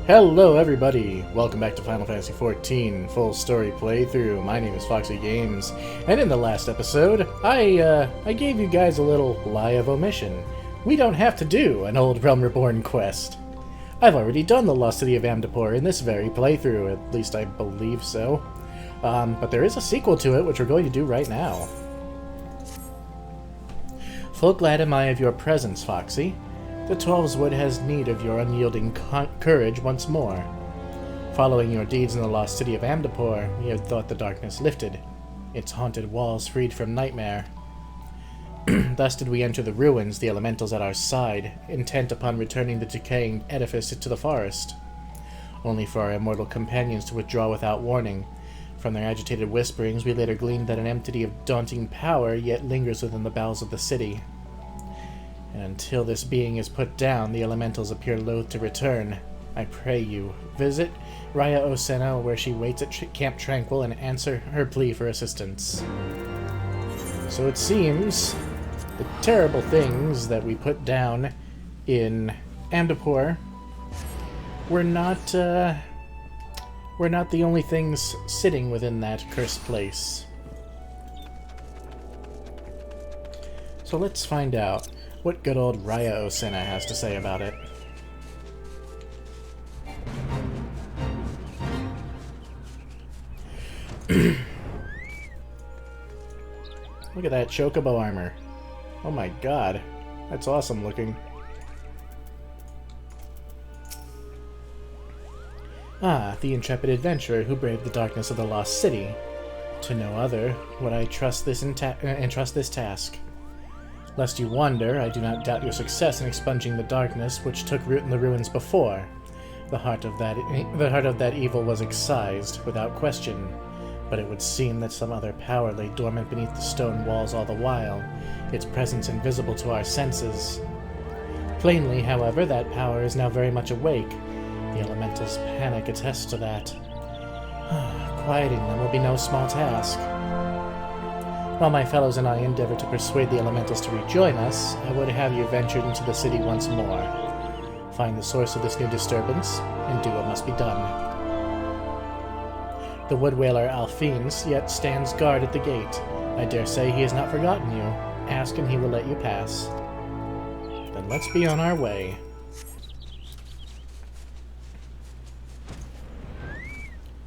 Hello everybody! Welcome back to Final Fantasy XIV Full Story Playthrough. My name is Foxy Games, and in the last episode, I gave you guys a little lie of omission. We don't have to do an Old Realm Reborn quest. I've already done the Lost City of Amdapor in this very playthrough, at least I believe so. But there is a sequel to it, which we're going to do right now. Full glad am I of your presence, Foxy. The Twelveswood has need of your unyielding courage once more. Following your deeds in the lost city of Amdapor, we had thought the darkness lifted, its haunted walls freed from nightmare. Thus did we enter the ruins, the elementals at our side, intent upon returning the decaying edifice to the forest, only for our immortal companions to withdraw without warning. From their agitated whisperings, we later gleaned that an entity of daunting power yet lingers within the bowels of the city. And until this being is put down, the elementals appear loath to return. I pray you, visit Raya Osena where she waits at Camp Tranquil and answer her plea for assistance. So it seems the terrible things that we put down in Amdapor were not the only things sitting within that cursed place. So let's find out what good old Raya Osena has to say about it. Look at that chocobo armor. Oh my god. That's awesome looking. Ah, the intrepid adventurer who braved the darkness of the lost city. To no other would I entrust this task. Lest you wonder, I do not doubt your success in expunging the darkness which took root in the ruins before. The heart of that evil was excised, without question, but it would seem that some other power lay dormant beneath the stone walls all the while, its presence invisible to our senses. Plainly, however, that power is now very much awake. The elemental's panic attests to that. Quieting them will be no small task. While my fellows and I endeavor to persuade the elementals to rejoin us, I would have you ventured into the city once more. Find the source of this new disturbance, and do what must be done. The wood whaler Alphines yet stands guard at the gate. I dare say he has not forgotten you. Ask and he will let you pass. Then let's be on our way.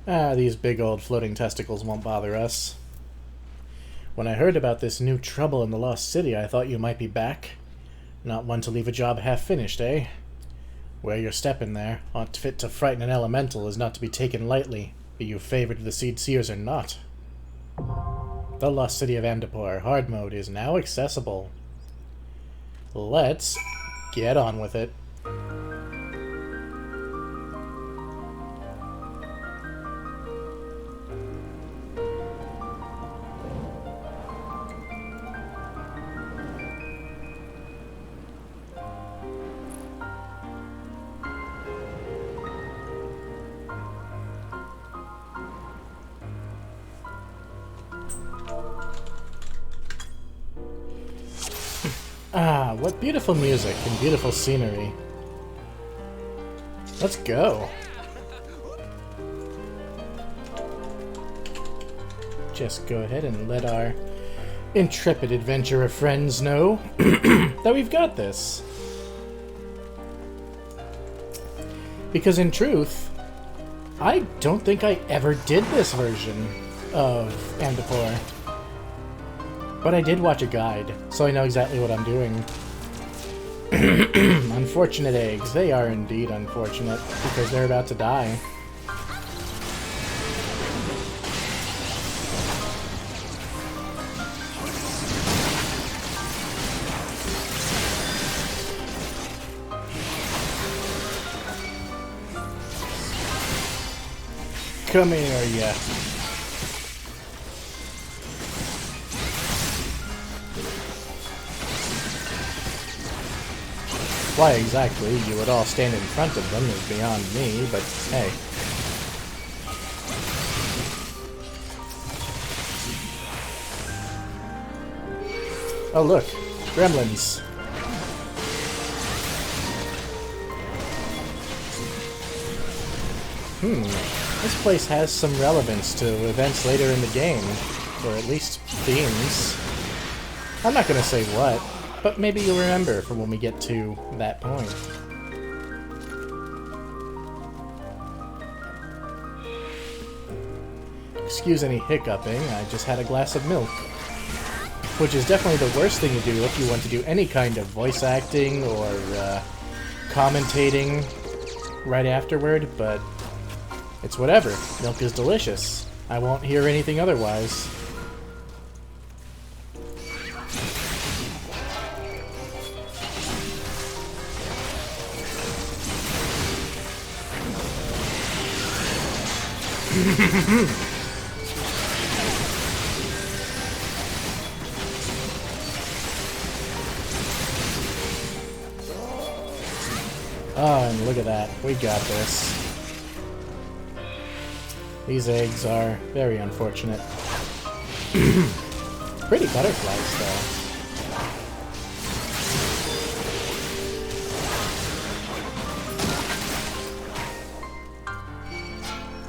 These big old floating testicles won't bother us. When I heard about this new trouble in the Lost City, I thought you might be back. Not one to leave a job half-finished, eh? Where you're stepping there, ought fit to frighten an elemental is not to be taken lightly, be you favored of the Seed Seers or not. The Lost City of Amdapor hard mode is now accessible. Let's get on with it. Ah, what beautiful music and beautiful scenery. Let's go. Just go ahead and let our intrepid adventurer friends know that we've got this. Because in truth, I don't think I ever did this version of Amdapor. But I did watch a guide, so I know exactly what I'm doing. Unfortunate eggs. They are indeed unfortunate, because they're about to die. Come here, ya. Why exactly you would all stand in front of them is beyond me, but hey. Oh look, gremlins. This place has some relevance to events later in the game, or at least themes. I'm not gonna say what, but maybe you'll remember for when we get to that point. Excuse any hiccuping, I just had a glass of milk. Which is definitely the worst thing to do if you want to do any kind of voice acting or commentating right afterward, but it's whatever. Milk is delicious. I won't hear anything otherwise. Oh, and look at that. We got this. These eggs are very unfortunate. Pretty butterflies, though.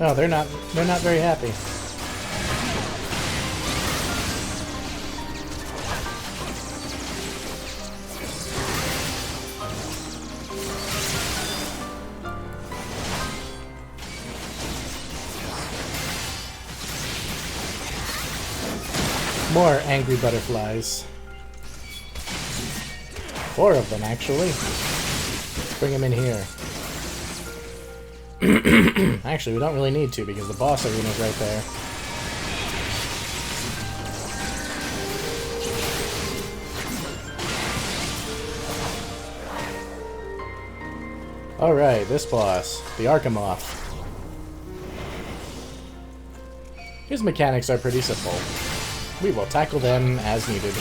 Oh, they're not very happy. More angry butterflies. 4 of them, actually. Bring them in here. Actually, we don't really need to because the boss arena is right there. Alright, this boss, the Archemoth. His mechanics are pretty simple. We will tackle them as needed.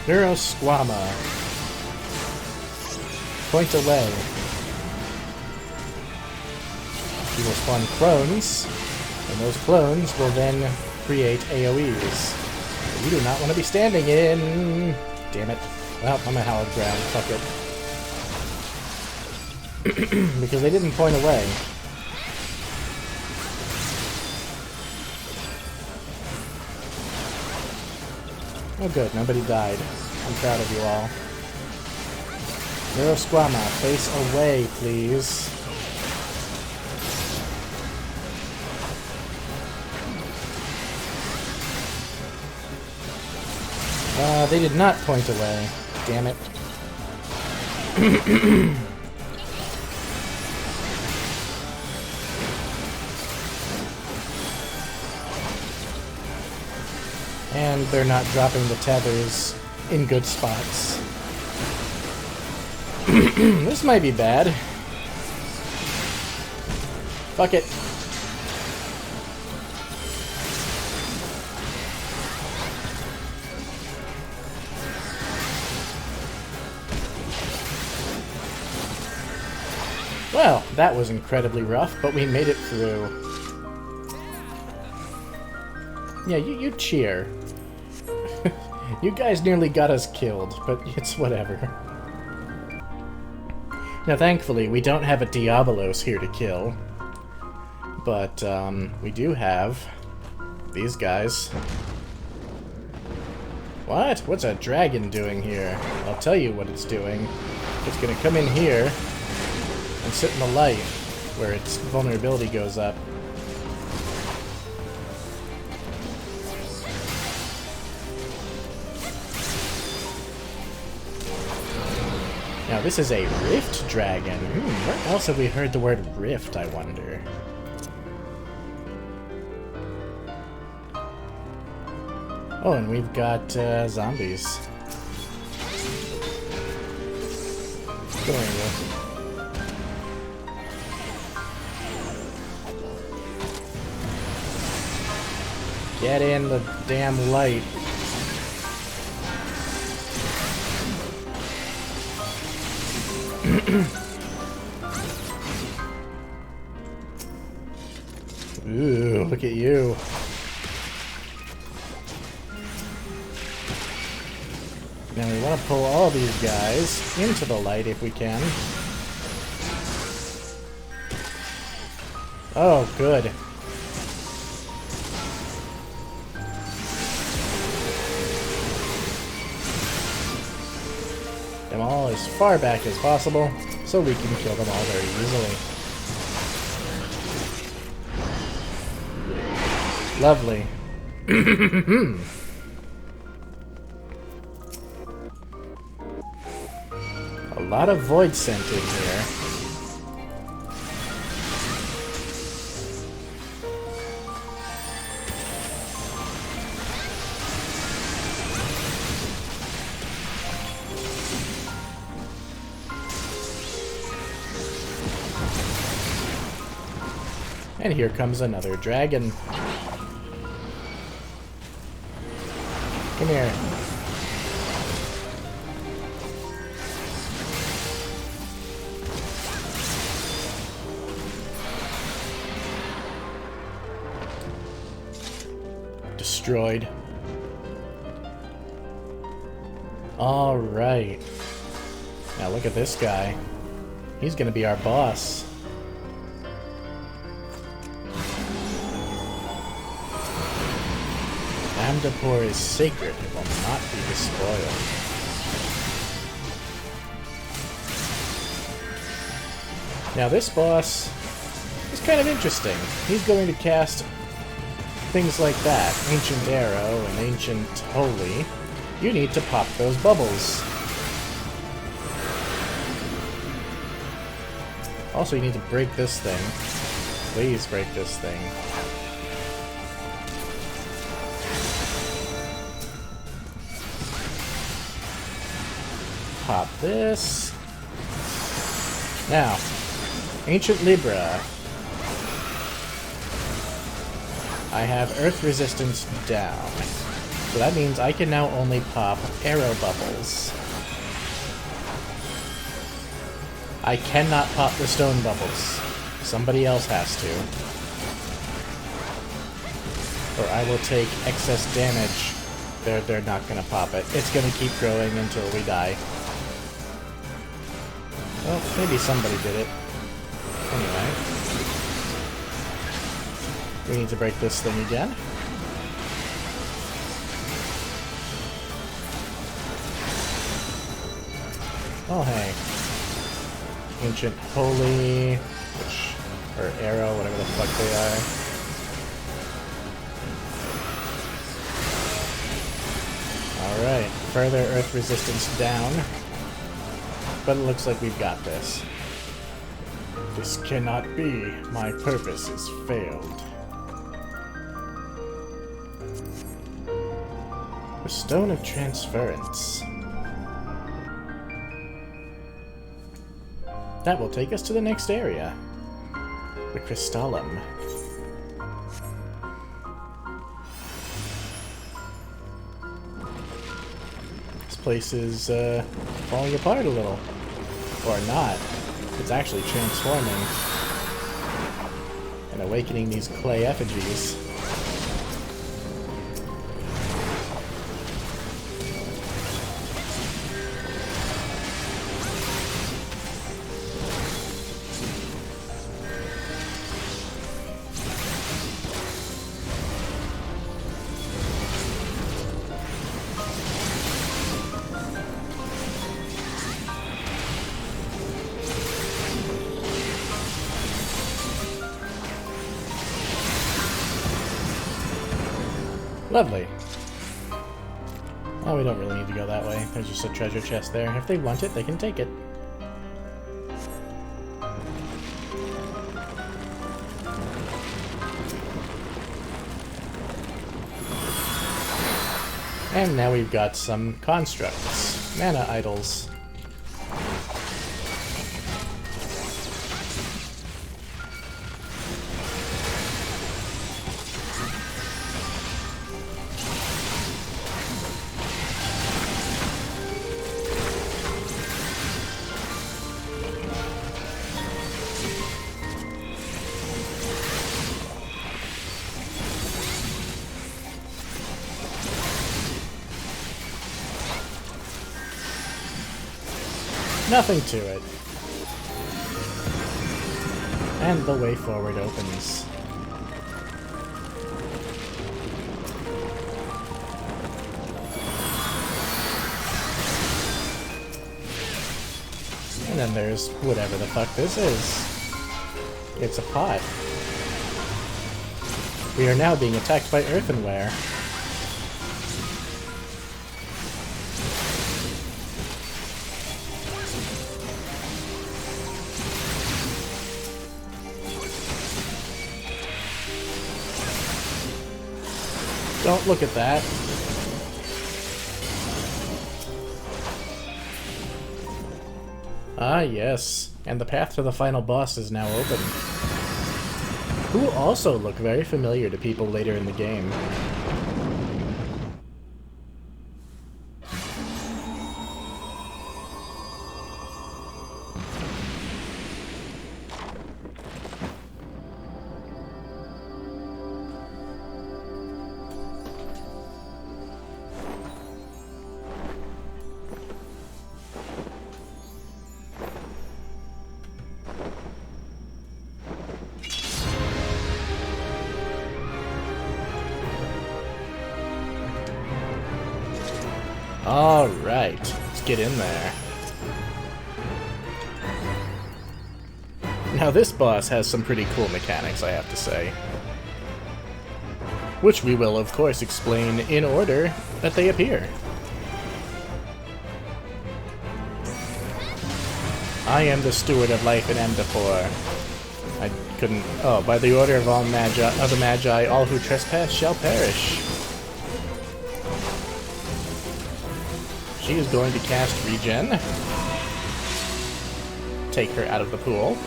Neurosquama. Point away. We will spawn clones, and those clones will then create AoEs. We do not want to be standing in... Damn it. Well, I'm a hallowed ground. Fuck it. Because they didn't point away. Oh good, nobody died. I'm proud of you all. Neurosquama, face away, please. They did not point away. Damn it. And they're not dropping the tethers in good spots. This might be bad. Fuck it. Well, that was incredibly rough, but we made it through. Yeah, you cheer. You guys nearly got us killed, but it's whatever. Now, thankfully, we don't have a Diabolos here to kill. But, we do have these guys. What? What's a dragon doing here? I'll tell you what it's doing. It's gonna come in here and sit in the light, where its vulnerability goes up. Now this is a rift dragon. Where else have we heard the word rift, I wonder? Oh, and we've got zombies. Go anyway. Get in the damn light. Ooh, look at you. Now we want to pull all these guys into the light if we can. Oh, good. Them all as far back as possible, so we can kill them all very easily. Lovely. A lot of void scent in here. And here comes another dragon. Come here. Destroyed. All right. Now look at this guy. He's gonna be our boss. Amdapor is sacred. It will not be despoiled. Now this boss is kind of interesting. He's going to cast things like that. Ancient Arrow and Ancient Holy. You need to pop those bubbles. Also, you need to break this thing. Please break this thing. Pop this. Now, Ancient Libra. I have Earth Resistance down. So that means I can now only pop arrow bubbles. I cannot pop the stone bubbles. Somebody else has to. Or I will take excess damage. They're not gonna pop it. It's gonna keep growing until we die. Well, maybe somebody did it. Anyway. We need to break this thing again. Oh, hey. Ancient Holy, or Arrow, whatever the fuck they are. Alright, further Earth Resistance down. But it looks like we've got this. This cannot be. My purpose is failed. The Stone of Transference. That will take us to the next area. The Crystallum. This place is falling apart a little. Or not. It's actually transforming. And awakening these clay effigies. Lovely. Oh, we don't really need to go that way. There's just a treasure chest there. If they want it, they can take it. And now we've got some constructs. Mana idols. Nothing to it. And the way forward opens. And then there's whatever the fuck this is. It's a pot. We are now being attacked by earthenware. Don't look at that. Ah, yes. And the path to the final boss is now open. Who will also look very familiar to people later in the game. Alright, let's get in there. Now this boss has some pretty cool mechanics, I have to say. Which we will, of course, explain in order that they appear. I am the steward of life in Amdapor. I couldn't... Oh, by the order of all the Magi, all who trespass shall perish. She is going to cast Regen. Take her out of the pool.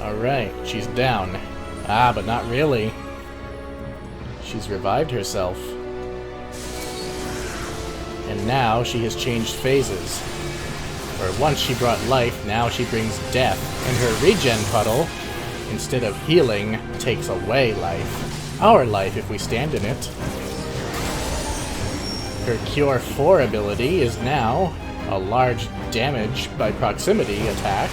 Alright, she's down. Ah, but not really. She's revived herself. And now she has changed phases. Where once she brought life, now she brings death. And her Regen puddle, instead of healing, takes away life. Our life if we stand in it. Her Cure 4 ability is now a large damage by proximity attack.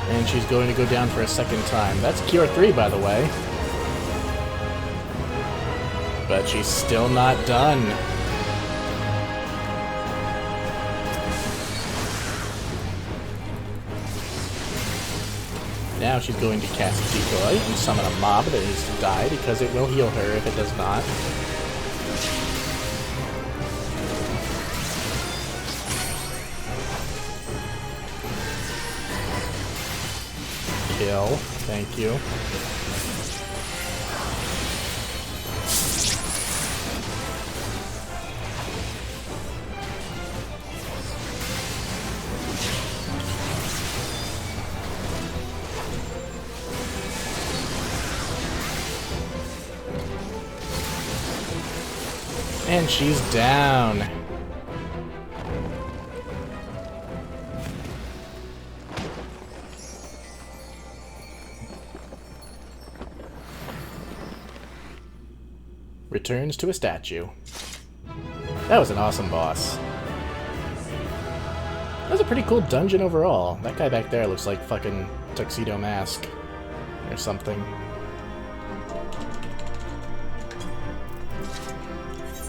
And she's going to go down for a second time. That's Cure 3, by the way. But she's still not done. Now she's going to cast Decoy and summon a mob that needs to die because it will heal her if it does not. Kill. Thank you. And she's down. Returns to a statue. That was an awesome boss. That was a pretty cool dungeon overall. That guy back there looks like fucking Tuxedo Mask or something.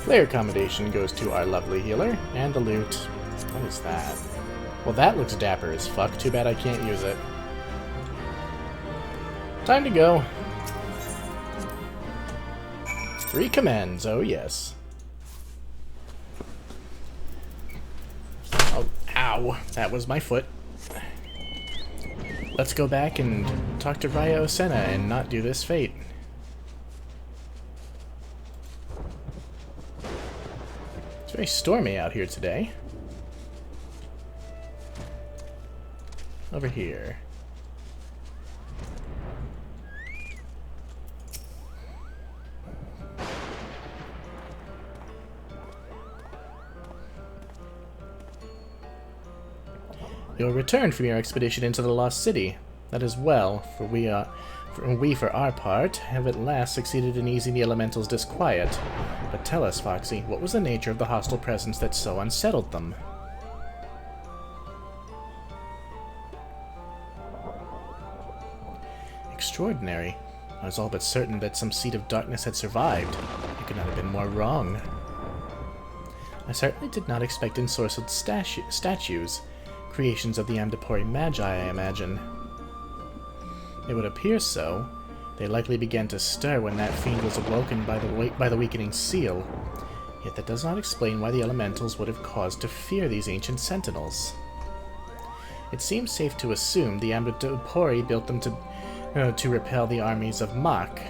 Player accommodation goes to our lovely healer, and the loot. What is that? Well, that looks dapper as fuck. Too bad I can't use it. Time to go. Recommends, oh yes. Oh, ow. That was my foot. Let's go back and talk to Raya Osena and not do this fate. It's very stormy out here today. Over here. You returned from your expedition into the Lost City. That is well, for we, for our part, have at last succeeded in easing the elemental's disquiet. But tell us, Foxy, what was the nature of the hostile presence that so unsettled them? Extraordinary. I was all but certain that some seed of darkness had survived. You could not have been more wrong. I certainly did not expect ensorcelled statues, creations of the Amdapori Magi, I imagine. It would appear so. They likely began to stir when that fiend was awoken by the weakening seal. Yet that does not explain why the elementals would have caused to fear these ancient sentinels. It seems safe to assume the Amdapori built them to repel the armies of Mach.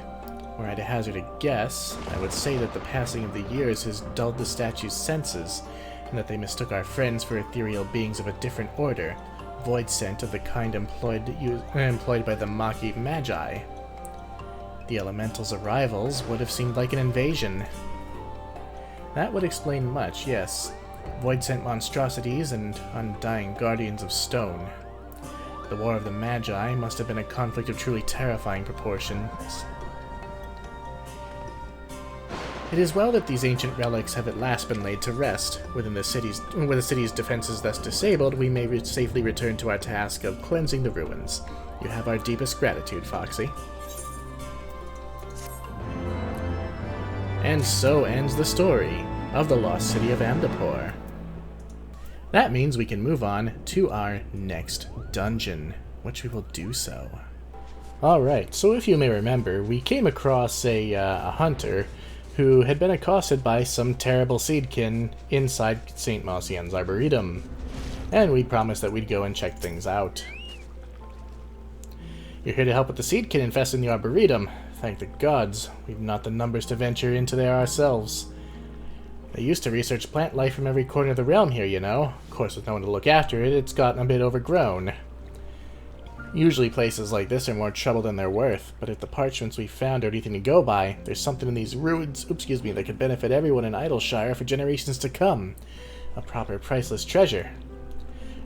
Were I to hazard a guess, I would say that the passing of the years has dulled the statue's senses, and that they mistook our friends for ethereal beings of a different order, void scent of the kind employed by the Machi Magi. The elemental's arrivals would have seemed like an invasion. That would explain much, yes. Void scent monstrosities and undying guardians of stone. The War of the Magi must have been a conflict of truly terrifying proportions. It is well that these ancient relics have at last been laid to rest. With the city's defenses thus disabled, we may safely return to our task of cleansing the ruins. You have our deepest gratitude, Foxy. And so ends the story of the lost city of Amdapor. That means we can move on to our next dungeon, which we will do so. Alright, so if you may remember, we came across a hunter who had been accosted by some terrible seedkin inside St. Mosian's Arboretum, and we promised that we'd go and check things out. You're here to help with the seedkin infesting the Arboretum. Thank the gods, we've not the numbers to venture into there ourselves. They used to research plant life from every corner of the realm here, you know. Of course, with no one to look after it, it's gotten a bit overgrown. Usually places like this are more trouble than they're worth, but if the parchments we found are anything to go by, there's something in these ruins, that could benefit everyone in Idleshire for generations to come. A proper priceless treasure.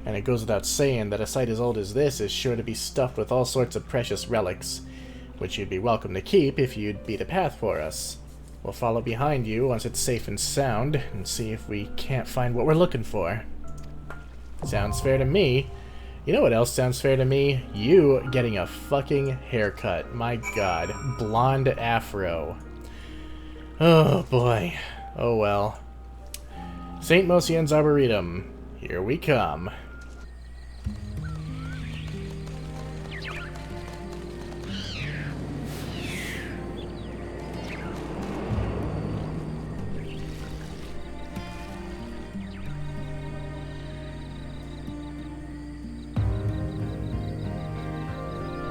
And it goes without saying that a site as old as this is sure to be stuffed with all sorts of precious relics, which you'd be welcome to keep if you'd beat a path for us. We'll follow behind you once it's safe and sound, and see if we can't find what we're looking for. Sounds fair to me. You know what else sounds fair to me? You getting a fucking haircut. My god. Blonde afro. Oh boy. Oh well. St. Mosian's Arboretum. Here we come.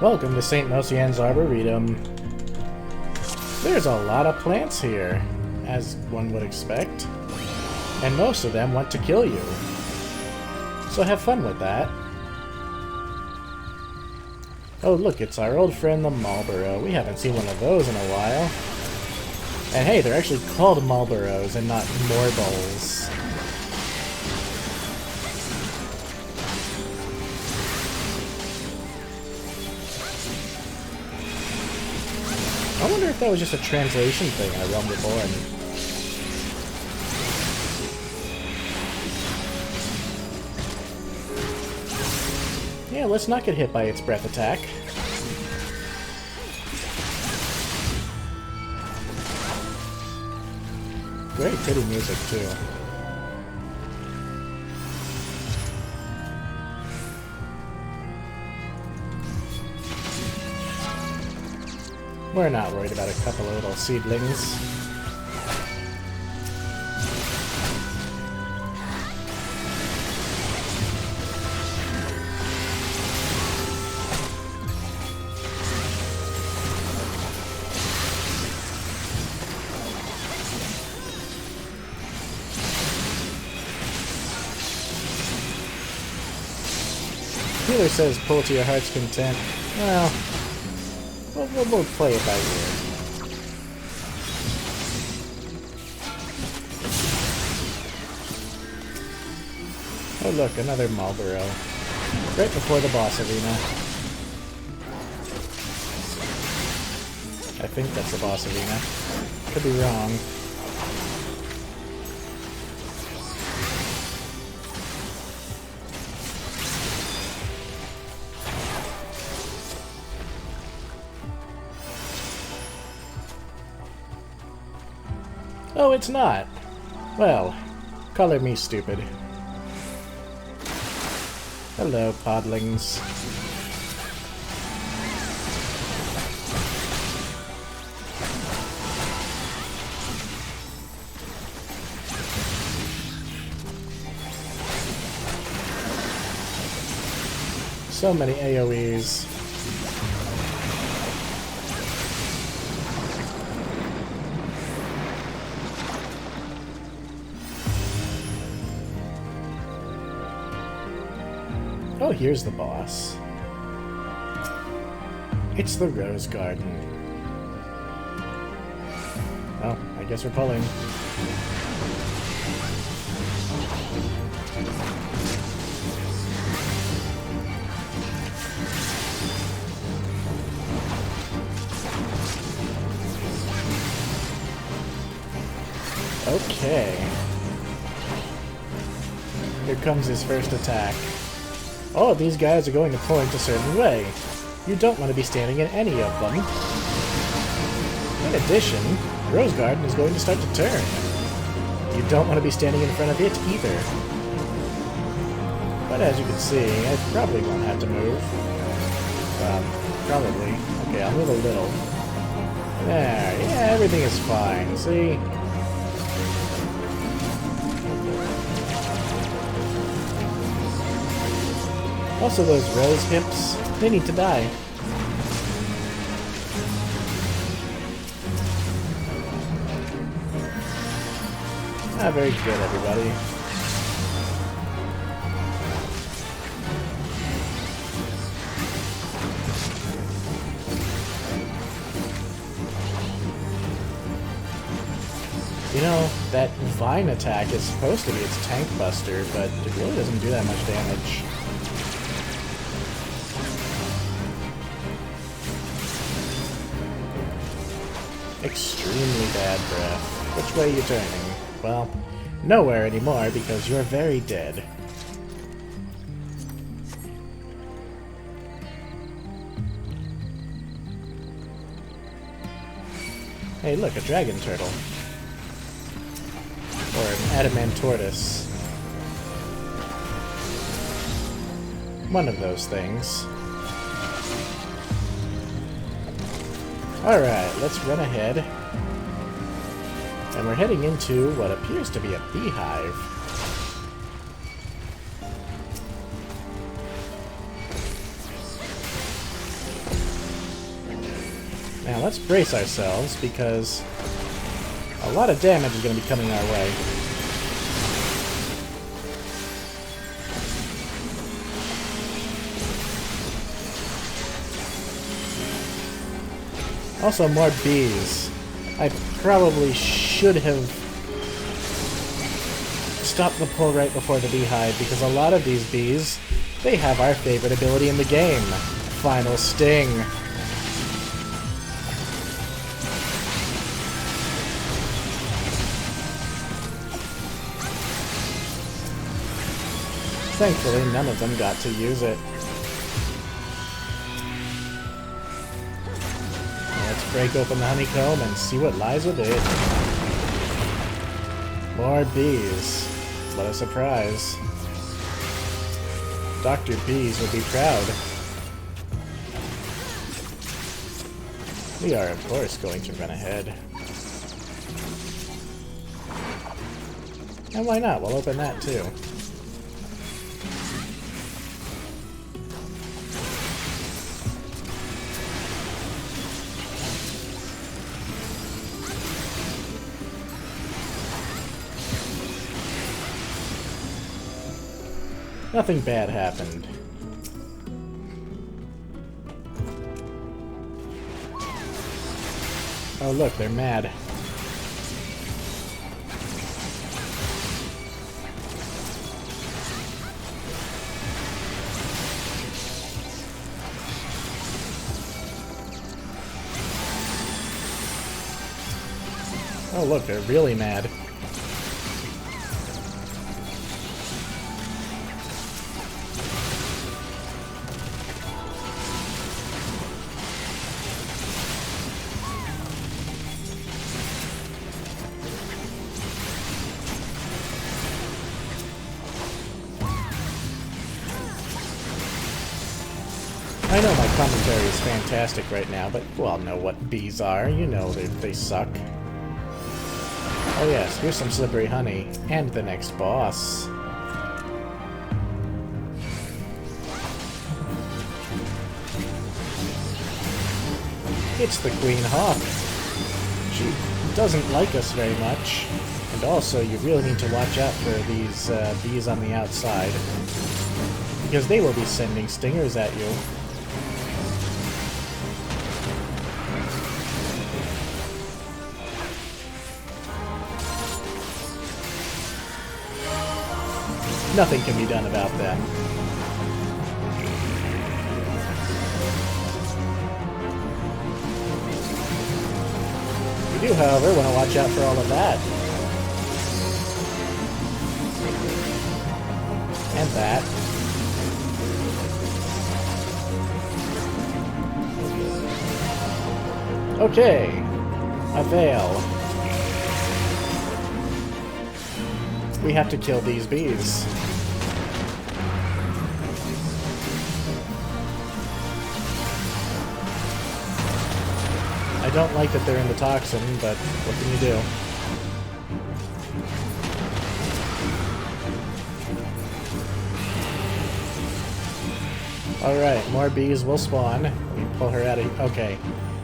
Welcome to St. Mosian's Arboretum. There's a lot of plants here, as one would expect, and most of them want to kill you. So have fun with that. Oh look, it's our old friend the Marlborough. We haven't seen one of those in a while. And hey, they're actually called Marlboros and not Morbles. I wonder if that was just a translation thing in A Realm Reborn. Yeah, let's not get hit by its breath attack. Great titty music, too. We're not worried about a couple of little seedlings. Healer says pull to your heart's content. Well, we'll play it by ear. Oh look, another Marlboro. Right before the boss arena. I think that's the boss arena. Could be wrong. Oh, it's not. Well, color me stupid. Hello, podlings. So many AoEs. Oh, here's the boss. It's the Rose Garden. Oh, I guess we're pulling. Okay. Here comes his first attack. All of these guys are going to point a certain way. You don't want to be standing in any of them. In addition, Rose Garden is going to start to turn. You don't want to be standing in front of it either. But as you can see, I probably won't have to move. Probably. Okay, I'll move a little. There, yeah, everything is fine, see? Also, those rose hips, they need to die. Ah, very good, everybody. You know, that vine attack is supposed to be its tank buster, but it really doesn't do that much damage. Extremely bad breath. Which way are you turning? Well, nowhere anymore because you're very dead. Hey, look, a dragon turtle. Or an adamant tortoise. One of those things. Alright, let's run ahead. And we're heading into what appears to be a beehive. Now let's brace ourselves because a lot of damage is going to be coming our way. Also, more bees. I probably should have stopped the pull right before the beehive, because a lot of these bees, they have our favorite ability in the game. Final Sting. Thankfully, none of them got to use it. Let's break open the honeycomb and see what lies within. More bees. What a surprise. Dr. Bees would be proud. We are, of course, going to run ahead. And why not? We'll open that too. Nothing bad happened. Oh look, they're mad. Oh look, they're really mad. I know my commentary is fantastic right now, but you all know what bees are. You know they suck. Oh yes, here's some slippery honey. And the next boss. It's the Queen Hawk. She doesn't like us very much. And also, you really need to watch out for these bees on the outside. Because they will be sending stingers at you. Nothing can be done about them. We do, however, want to watch out for all of that. And that. Okay. A veil. We have to kill these bees. I don't like that they're in the toxin, but what can you do? Alright, more bees will spawn. Let me pull her out of... Okay.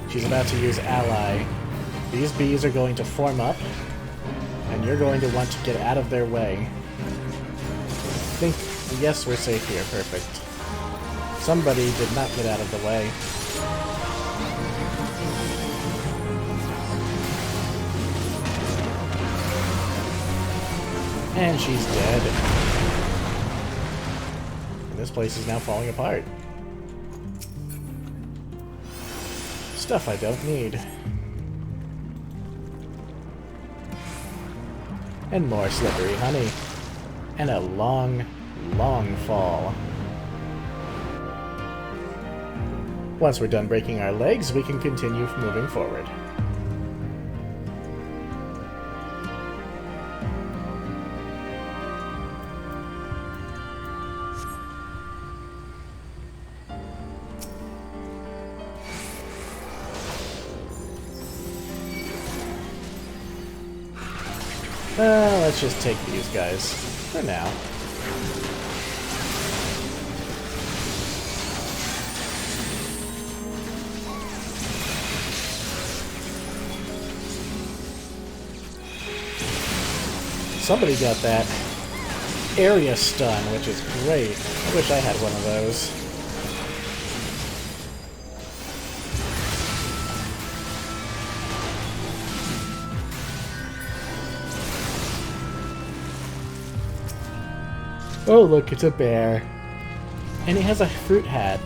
She's about to use Ally. These bees are going to form up, and you're going to want to get out of their way. I think... Yes, we're safe here. Perfect. Somebody did not get out of the way. And she's dead. And this place is now falling apart. Stuff I don't need. And more slippery honey. And a long, long fall. Once we're done breaking our legs, we can continue moving forward. Let's just take these guys for now. Somebody got that area stun, which is great. I wish I had one of those. Oh, look, it's a bear. And he has a fruit hat.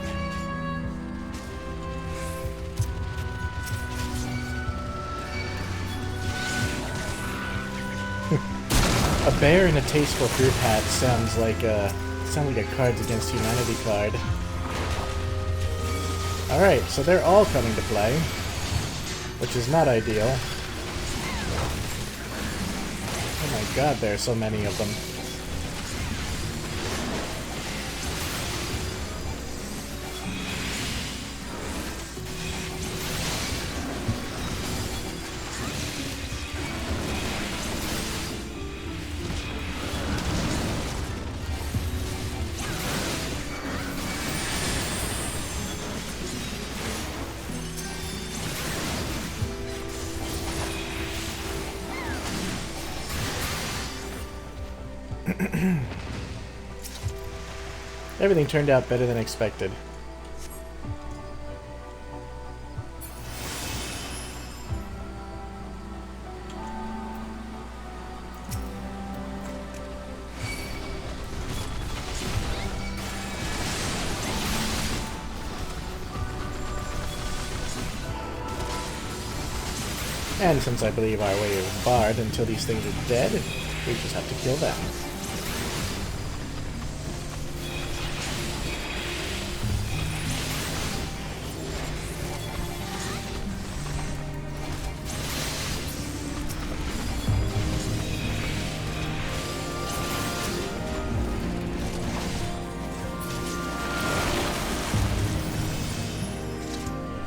A bear in a tasteful fruit hat sounds like a Cards Against Humanity card. Alright, so they're all coming to play, which is not ideal. Oh my god, there are so many of them. Everything turned out better than expected. And since I believe our way is barred until these things are dead, we just have to kill them.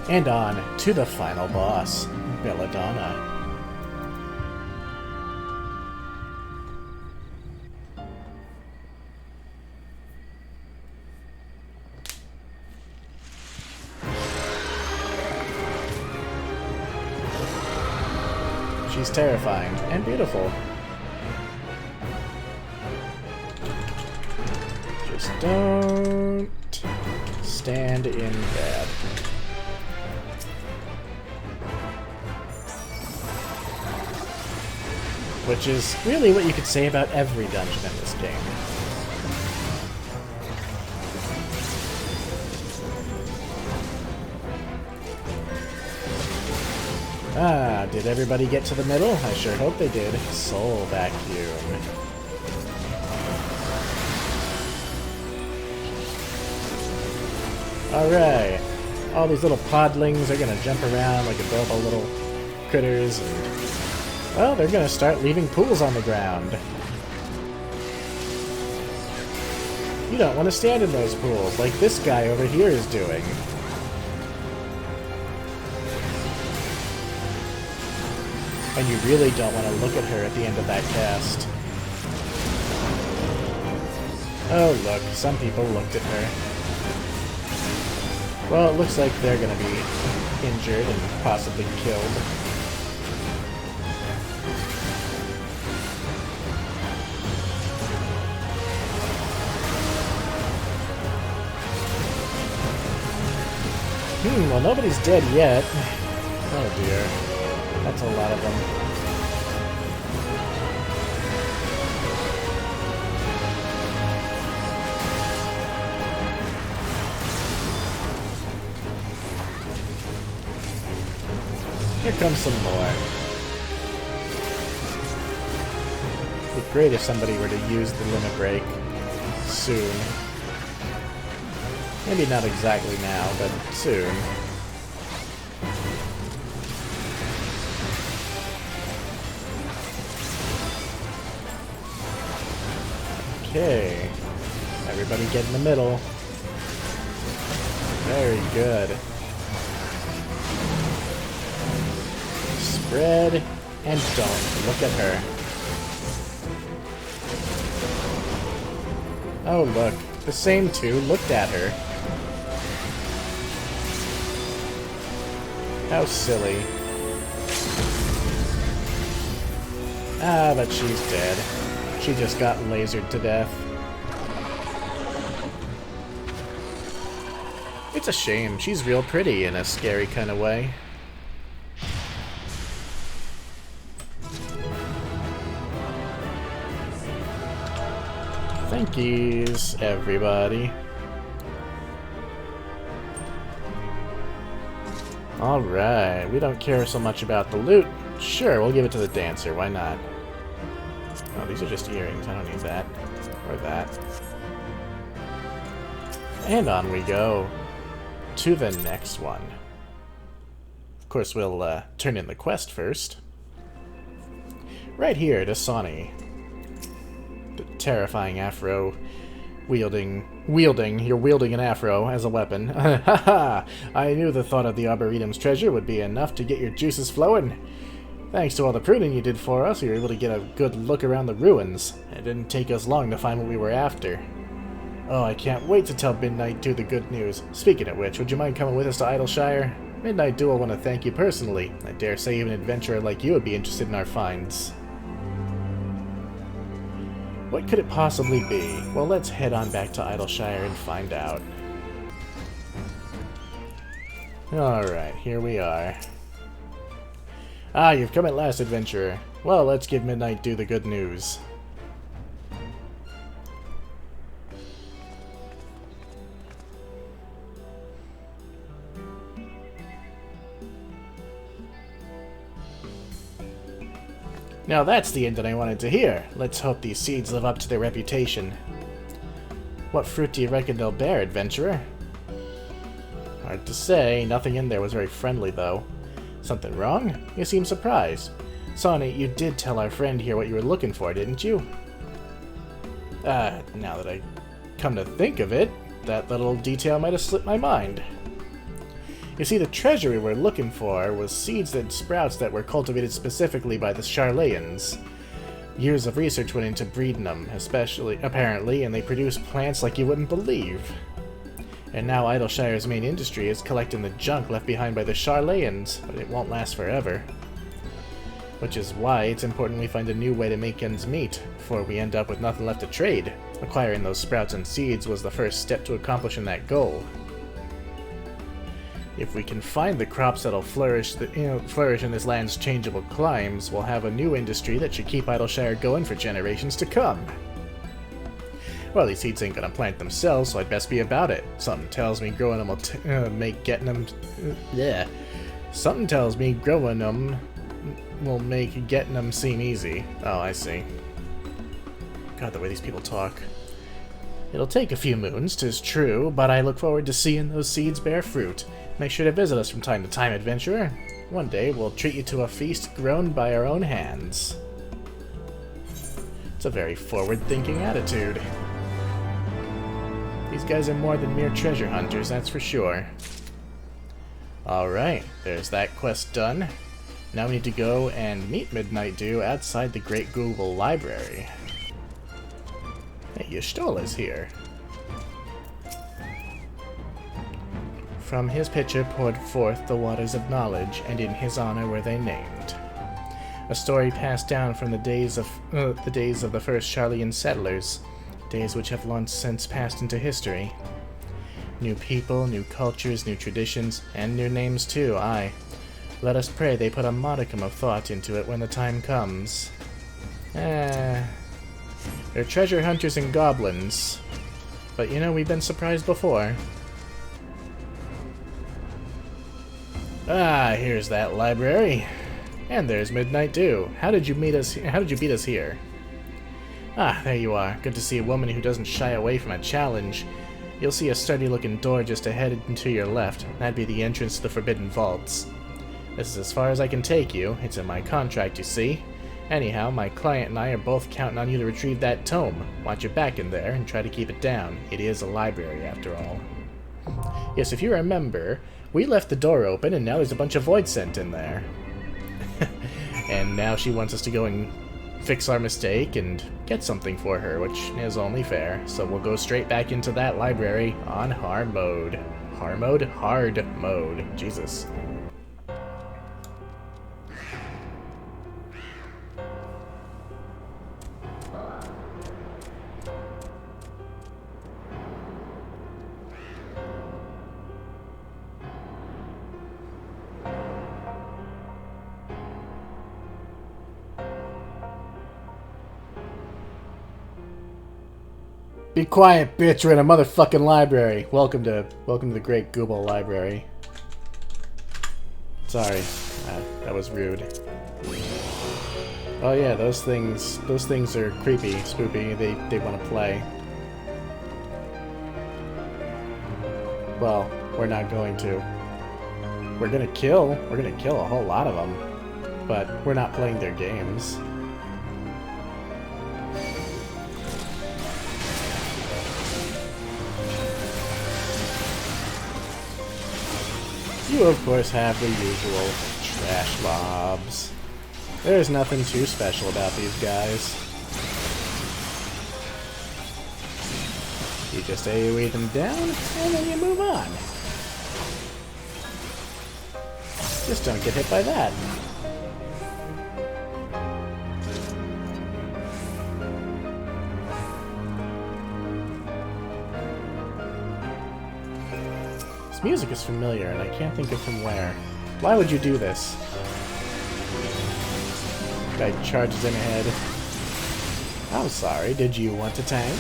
And on to the final boss, Belladonna. She's terrifying and beautiful. Just don't stand in bad. Which is really what you could say about every dungeon in this game. Ah, did everybody get to the middle? I sure hope they did. Soul vacuum. Alright. All these little podlings are gonna jump around like adorable little critters and... well, they're gonna start leaving pools on the ground. You don't want to stand in those pools, like this guy over here is doing. And you really don't want to look at her at the end of that cast. Oh look, some people looked at her. Well, it looks like they're gonna be injured and possibly killed. Well, nobody's dead yet. Oh dear. That's a lot of them. Here comes some more. It'd be great if somebody were to use the limit break soon. Maybe not exactly now, but soon. Okay. Everybody get in the middle. Very good. Spread and don't look at her. Oh look, the same two looked at her. How silly. Ah, but she's dead. She just got lasered to death. It's a shame. She's real pretty in a scary kind of way. Thank yous, everybody. Alright, we don't care so much about the loot. Sure, we'll give it to the dancer, why not? Oh, these are just earrings, I don't need that. Or that. And on we go. To the next one. Of course, we'll turn in the quest first. Right here to Sonny. The terrifying afro you're wielding an afro as a weapon. Haha! I knew the thought of the Arboretum's treasure would be enough to get your juices flowing. Thanks to all the pruning you did for us, we were able to get a good look around the ruins. It didn't take us long to find what we were after. Oh, I can't wait to tell Midnight Dew the good news. Speaking of which, would you mind coming with us to Idleshire? Midnight Dew will want to thank you personally. I dare say even an adventurer like you would be interested in our finds. What could it possibly be? Well, let's head on back to Idleshire and find out. Alright, here we are. Ah, you've come at last, adventurer. Well, let's give Midnight Dew the good news. Now that's the ending I wanted to hear. Let's hope these seeds live up to their reputation. What fruit do you reckon they'll bear, adventurer? Hard to say. Nothing in there was very friendly, though. Something wrong? You seem surprised. Sonny, you did tell our friend here what you were looking for, didn't you? Now that I come to think of it, that little detail might have slipped my mind. You see, the treasure we were looking for was seeds and sprouts that were cultivated specifically by the Charlayans. Years of research went into breeding them, apparently, and they produce plants like you wouldn't believe. And now Idleshire's main industry is collecting the junk left behind by the Charlayans, but it won't last forever. Which is why it's important we find a new way to make ends meet, before we end up with nothing left to trade. Acquiring those sprouts and seeds was the first step to accomplishing that goal. If we can find the crops that'll flourish in this land's changeable climes, we'll have a new industry that should keep Idleshire going for generations to come. Well, these seeds ain't gonna plant themselves, so I'd best be about it. Something tells me growing them will make getting them... Something tells me growing them will make getting them seem easy. Oh, I see. God, the way these people talk. It'll take a few moons, 'tis true, but I look forward to seeing those seeds bear fruit. Make sure to visit us from time to time, adventurer. One day we'll treat you to a feast grown by our own hands. It's a very forward-thinking attitude. These guys are more than mere treasure hunters, that's for sure. Alright, there's that quest done. Now we need to go and meet Midnight Dew outside the Great Google Library. Hey, Y'shtola's here. From his pitcher poured forth the waters of knowledge, and in his honor were they named. A story passed down from the days of the first Charlayan settlers, days which have long since passed into history. New people, new cultures, new traditions, and new names too, aye. Let us pray they put a modicum of thought into it when the time comes. They're treasure hunters and goblins. But you know, we've been surprised before. Ah, here's that library. And there's Midnight Dew. How did you beat us here? Ah, there you are. Good to see a woman who doesn't shy away from a challenge. You'll see a sturdy-looking door just ahead and to your left. That'd be the entrance to the Forbidden Vaults. This is as far as I can take you. It's in my contract, you see. Anyhow, my client and I are both counting on you to retrieve that tome. Watch your back in there and try to keep it down. It is a library, after all. Yes, if you remember, we left the door open and now there's a bunch of void scent in there. And now she wants us to go and fix our mistake and get something for her, which is only fair. So we'll go straight back into that library on hard mode. Hard mode? Hard mode. Jesus. Be quiet, bitch! We're in a motherfucking library. Welcome to the Great Google Library. Sorry, that was rude. Oh yeah, those things are creepy, spoopy. They want to play. Well, we're not going to. We're gonna kill a whole lot of them, but we're not playing their games. You, of course, have the usual trash mobs. There's nothing too special about these guys. You just AoE them down, and then you move on. Just don't get hit by that. Music is familiar, and I can't think of from where. Why would you do this? Guy charges in ahead. I'm sorry, did you want to tank?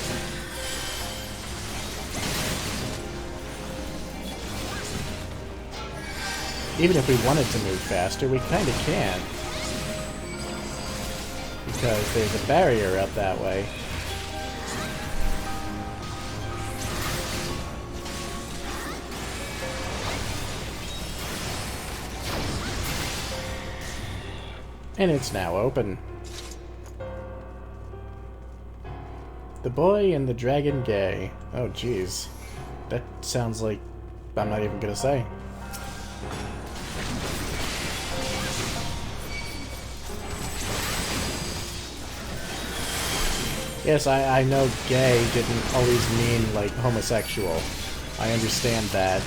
Even if we wanted to move faster, we kinda can't. because there's a barrier up that way. And it's now open. The boy and the dragon gay. Oh, jeez. That sounds like... I'm not even gonna say. Yes, I know gay didn't always mean, like, homosexual. I understand that.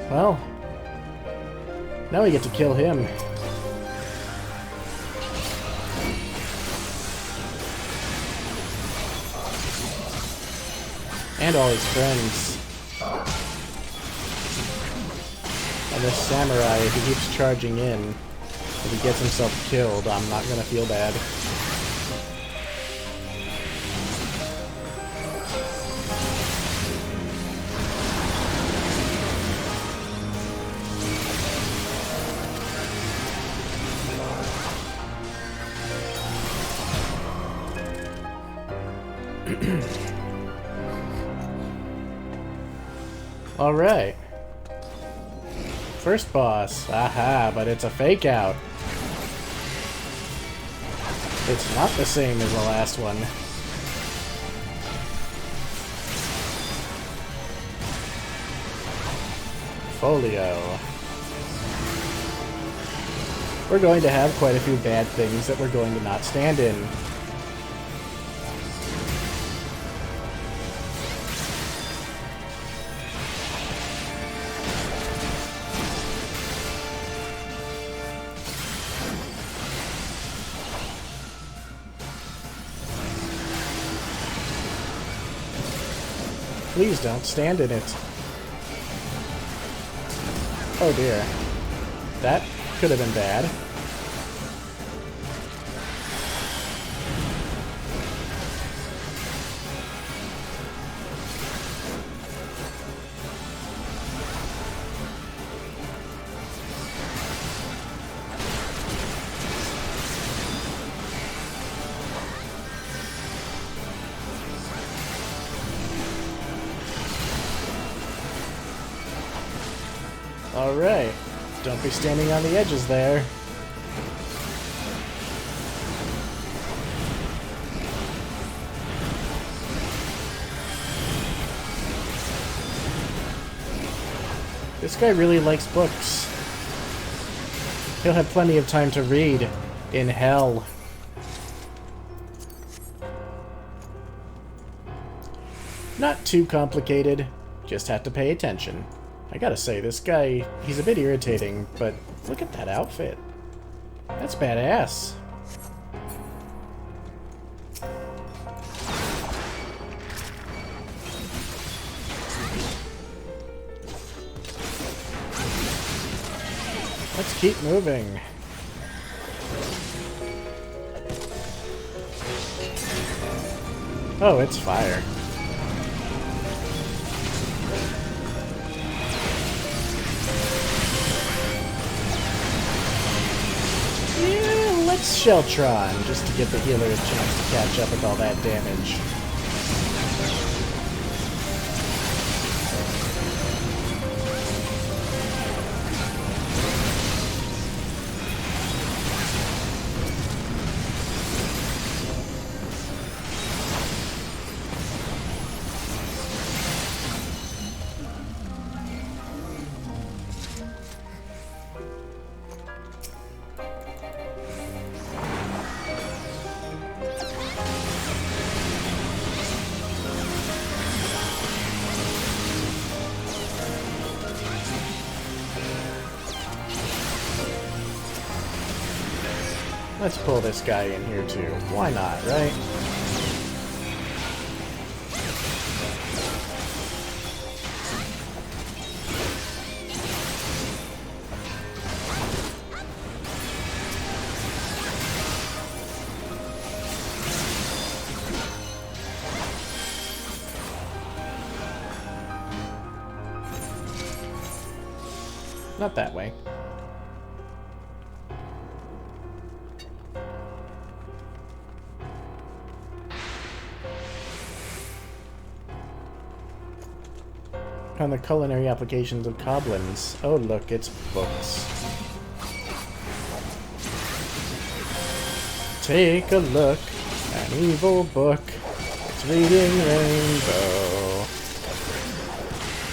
Well, now we get to kill him. And all his friends. And this samurai, if he keeps charging in, if he gets himself killed, I'm not gonna feel bad. Alright. First boss. Aha, but it's a fake out. It's not the same as the last one. Folio. We're going to have quite a few bad things that we're going to not stand in. Please don't stand in it. Oh dear. That could have been bad. Alright. Don't be standing on the edges there. This guy really likes books. He'll have plenty of time to read in hell. Not too complicated. Just have to pay attention. I gotta say, this guy, he's a bit irritating, but look at that outfit. That's badass. Let's keep moving. Oh, it's fire. Let's Sheltron, just to give the healer a chance to catch up with all that damage. Let's pull this guy in here too. Why not, right? Not that way. On the culinary applications of goblins. Oh look, it's books. Take a look, an evil book. It's reading Rainbow.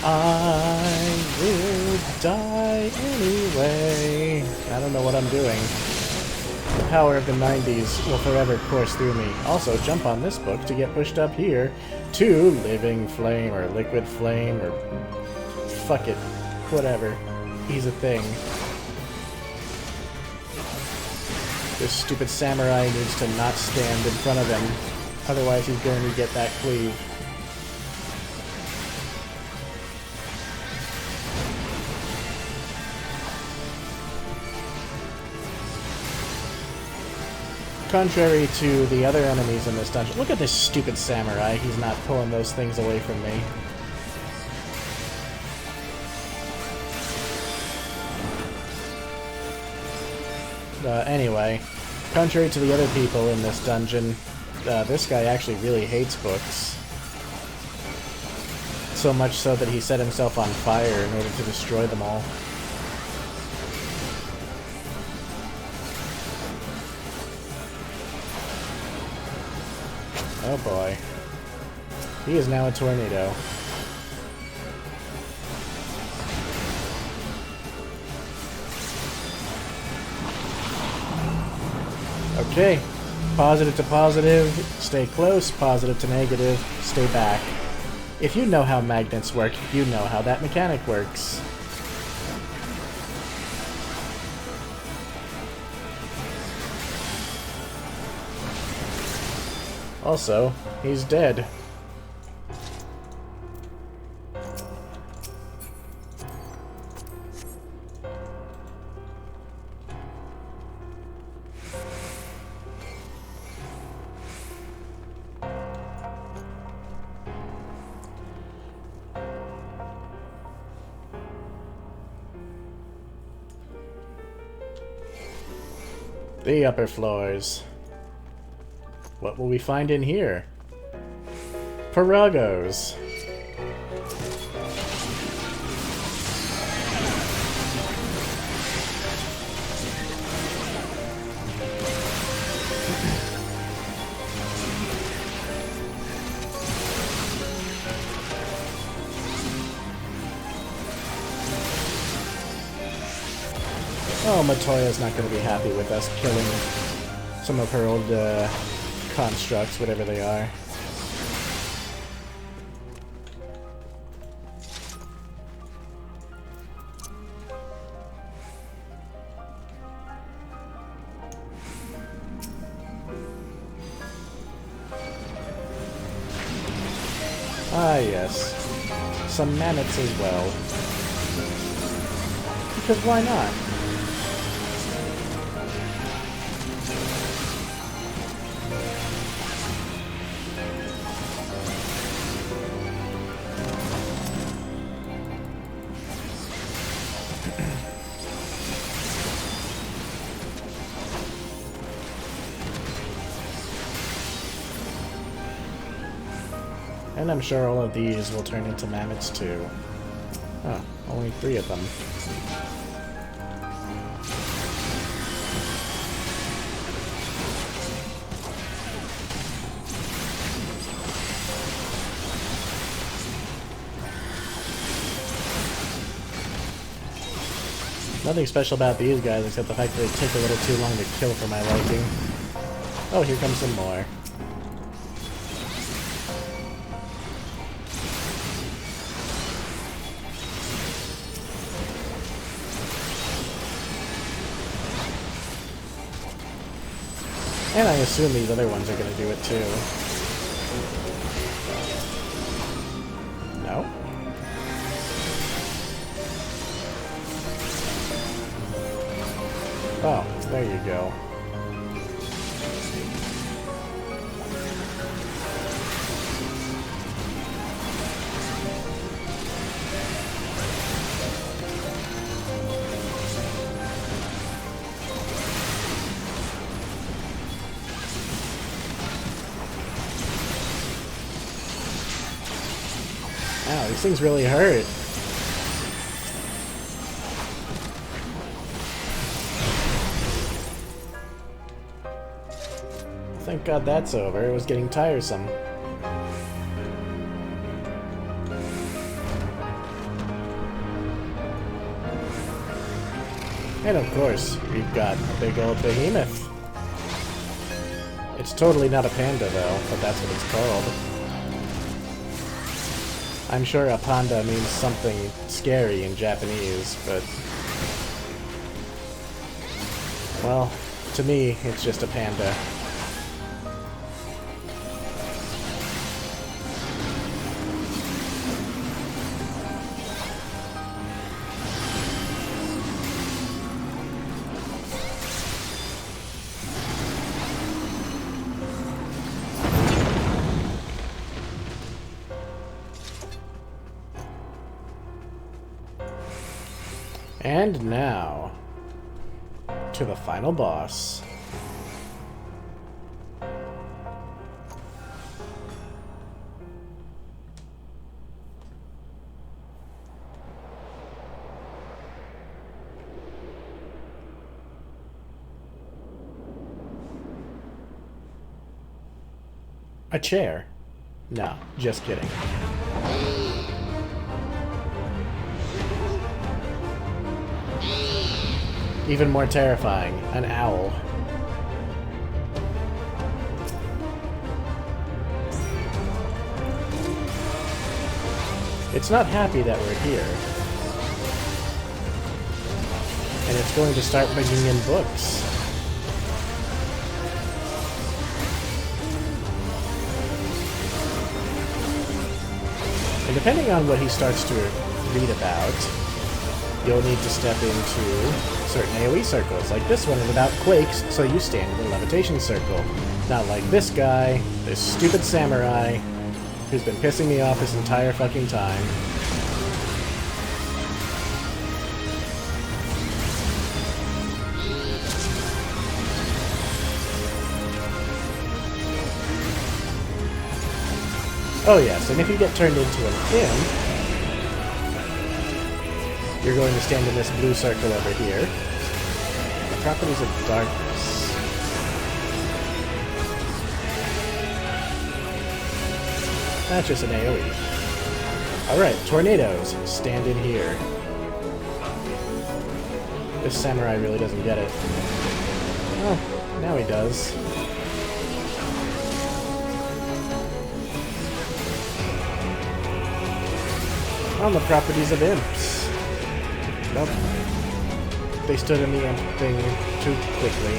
I will die anyway. I don't know what I'm doing. The power of the 90s will forever course through me. Also, jump on this book to get pushed up here to Living Flame or Liquid Flame or fuck it. Whatever. He's a thing. This stupid samurai needs to not stand in front of him. Otherwise he's going to get that cleave. Contrary to the other enemies in this dungeon. Look at this stupid samurai. He's not pulling those things away from me. Anyway, contrary to the other people in this dungeon, this guy actually really hates books. So much so that he set himself on fire in order to destroy them all. Oh boy. He is now a tornado. Okay. Positive to positive, stay close. Positive to negative, stay back. If you know how magnets work, you know how that mechanic works. Also, he's dead. The upper floors. What will we find in here? Piragos. Oh, Matoya's not going to be happy with us killing some of her old constructs, whatever they are. Ah, yes. Some mammoths as well. Because why not? And I'm sure all of these will turn into mammoths too. Oh, only 3 of them. Nothing special about these guys except the fact that they take a little too long to kill for my liking. Oh, here comes some more. And I assume these other ones are going to do it too. No? Oh, there you go. These things really hurt. Thank God that's over. It was getting tiresome. And of course, we've got a big old behemoth. It's totally not a panda though, but that's what it's called. I'm sure a panda means something scary in Japanese, but... well, to me, it's just a panda. And now, to the final boss. A chair? No, just kidding. Even more terrifying, an owl. It's not happy that we're here. And it's going to start bringing in books. And depending on what he starts to read about, you'll need to step into certain AoE circles. Like this one is about quakes, so you stand in the levitation circle. Not like this guy, this stupid samurai, who's been pissing me off this entire fucking time. Oh yes, and if you get turned into an imp, you're going to stand in this blue circle over here. The properties of darkness. That's just an AoE. Alright, tornadoes. Stand in here. This samurai really doesn't get it. Oh, now he does. On the properties of imps. Nope. They stood in the imp thing too quickly.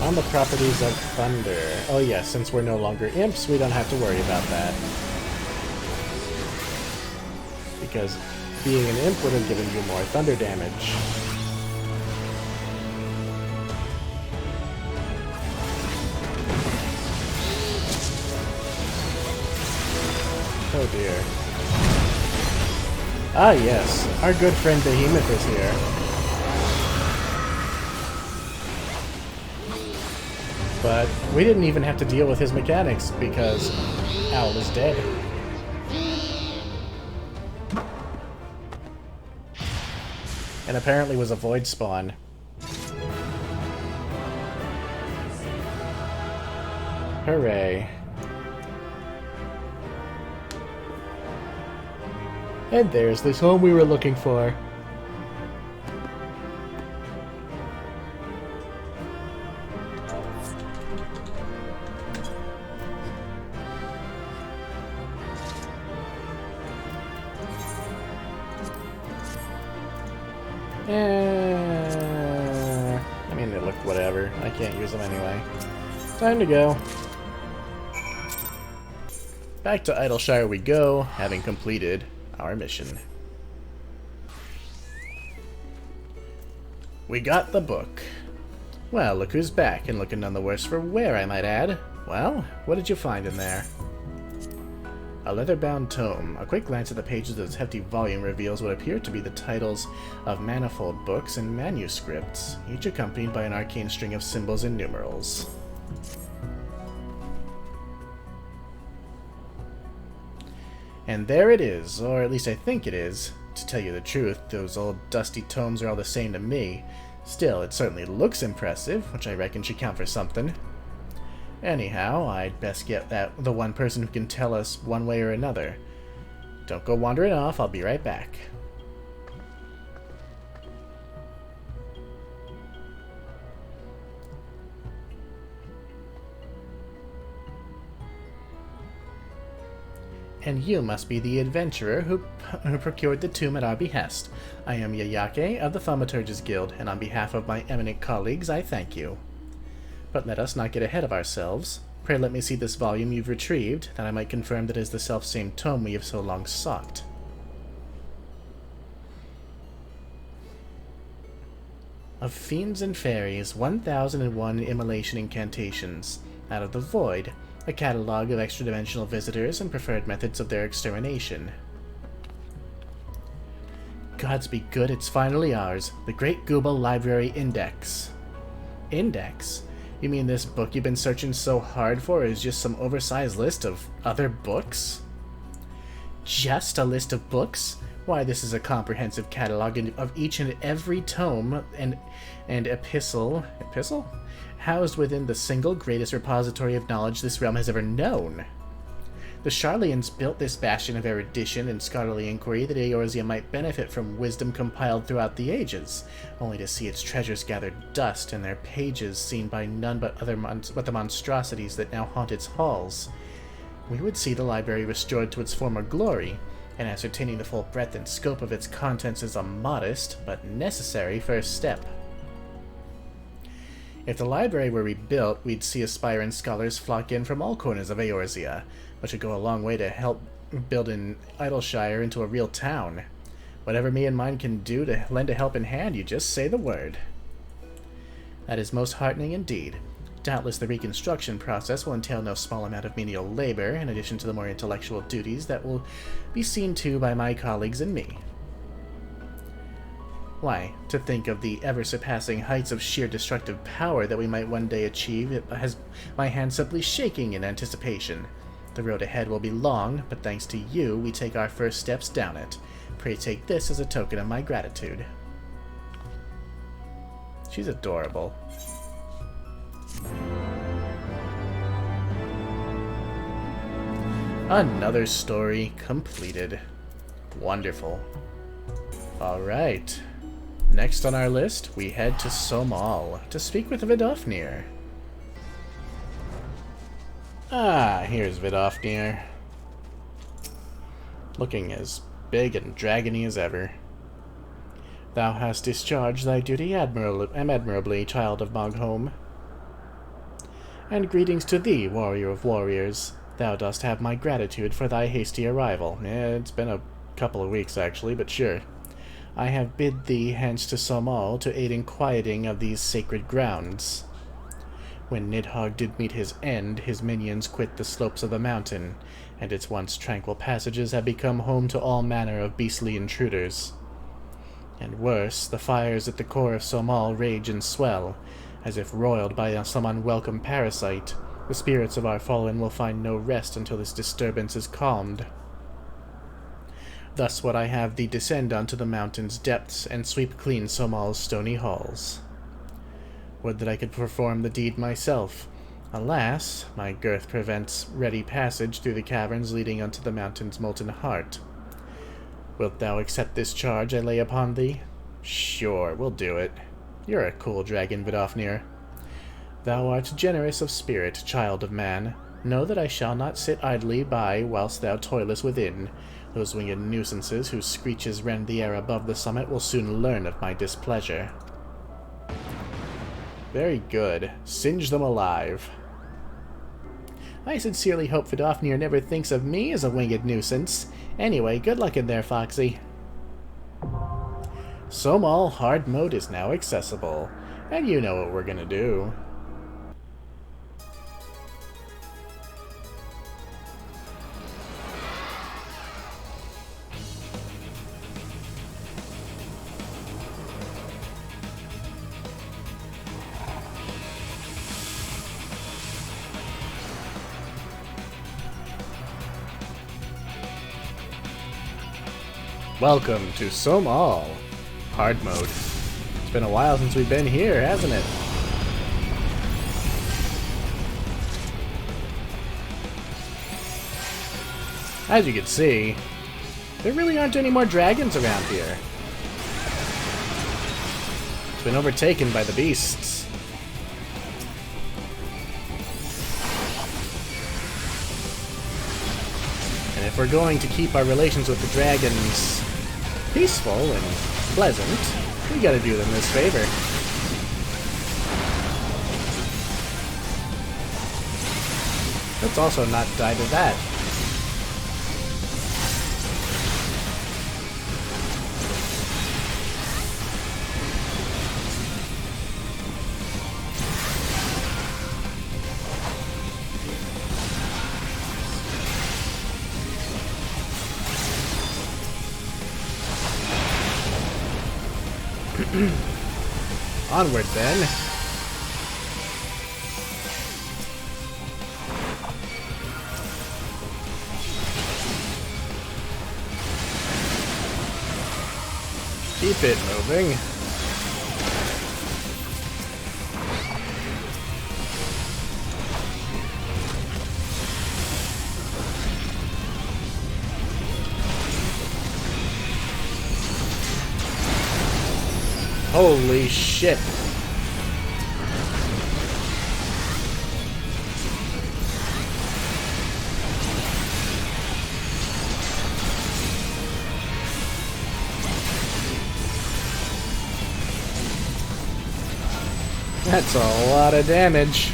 On the properties of thunder. Oh yes, since we're no longer imps, we don't have to worry about that. Because being an imp would have given you more thunder damage. Oh dear. Ah yes, our good friend Behemoth is here. But we didn't even have to deal with his mechanics because Owl is dead. And apparently was a void spawn. Hooray. And there's this home we were looking for. I mean, they look whatever. I can't use them anyway. Time to go. Back to Idleshire we go, having completed our mission. We got the book. Well, look who's back, and looking none the worse for wear, I might add. Well, what did you find in there? A leather-bound tome. A quick glance at the pages of this hefty volume reveals what appear to be the titles of manifold books and manuscripts, each accompanied by an arcane string of symbols and numerals. And there it is, or at least I think it is. To tell you the truth, those old dusty tomes are all the same to me. Still, it certainly looks impressive, which I reckon should count for something. Anyhow, I'd best get the one person who can tell us one way or another. Don't go wandering off, I'll be right back. And you must be the adventurer who procured the tomb at our behest. I am Yayake of the Thaumaturges Guild, and on behalf of my eminent colleagues, I thank you. But let us not get ahead of ourselves. Pray let me see this volume you've retrieved, that I might confirm that it is the self-same tome we have so long sought. Of Fiends and Fairies, 1001 Immolation Incantations. Out of the Void, a catalogue of extra-dimensional visitors and preferred methods of their extermination. Gods be good, it's finally ours. The Great Goobal Library Index. Index? You mean this book you've been searching so hard for is just some oversized list of other books? Just a list of books? Why, this is a comprehensive catalogue of each and every tome and epistle housed within the single greatest repository of knowledge this realm has ever known. The Sharlayans built this bastion of erudition and scholarly inquiry that Eorzea might benefit from wisdom compiled throughout the ages, only to see its treasures gathered dust and their pages seen by none but the monstrosities that now haunt its halls. We would see the library restored to its former glory, and ascertaining the full breadth and scope of its contents is a modest, but necessary first step. If the library were rebuilt, we'd see aspiring scholars flock in from all corners of Eorzea, which would go a long way to help build an Idleshire into a real town. Whatever me and mine can do to lend a helping hand, you just say the word. That is most heartening indeed. Doubtless the reconstruction process will entail no small amount of menial labor, in addition to the more intellectual duties that will be seen to by my colleagues and me. Why, to think of the ever-surpassing heights of sheer destructive power that we might one day achieve, it has my hand simply shaking in anticipation. The road ahead will be long, but thanks to you, we take our first steps down it. Pray take this as a token of my gratitude. She's adorable. Another story completed. Wonderful. Alright. Next on our list, we head to Somal to speak with Vidofnir. Ah, here's Vidofnir. Looking as big and dragony as ever. Thou hast discharged thy duty admirably, child of Mogholm. And greetings to thee, warrior of warriors. Thou dost have my gratitude for thy hasty arrival. It's been a couple of weeks, actually, but sure. I have bid thee hence to Somal to aid in quieting of these sacred grounds. When Nidhogg did meet his end, his minions quit the slopes of the mountain, and its once tranquil passages have become home to all manner of beastly intruders. And worse, the fires at the core of Somal rage and swell, as if roiled by some unwelcome parasite. The spirits of our fallen will find no rest until this disturbance is calmed. Thus would I have thee descend unto the mountain's depths and sweep clean Somal's stony halls. Would that I could perform the deed myself. Alas, my girth prevents ready passage through the caverns leading unto the mountain's molten heart. Wilt thou accept this charge I lay upon thee? Sure, we'll do it. You're a cool dragon, Vidofnir. Thou art generous of spirit, child of man. Know that I shall not sit idly by whilst thou toilest within. Those winged nuisances whose screeches rend the air above the summit will soon learn of my displeasure. Very good. Singe them alive. I sincerely hope Vidofnir never thinks of me as a winged nuisance. Anyway, good luck in there, Foxy. Somal hard mode is now accessible, and you know what we're gonna do. Welcome to Somal. Hard mode. It's been a while since we've been here, hasn't it? As you can see, there really aren't any more dragons around here. It's been overtaken by the beasts. And if we're going to keep our relations with the dragons peaceful and pleasant, we gotta do them this favor. Let's also not die to that. Onward then. Keep it moving. Holy shit. That's a lot of damage.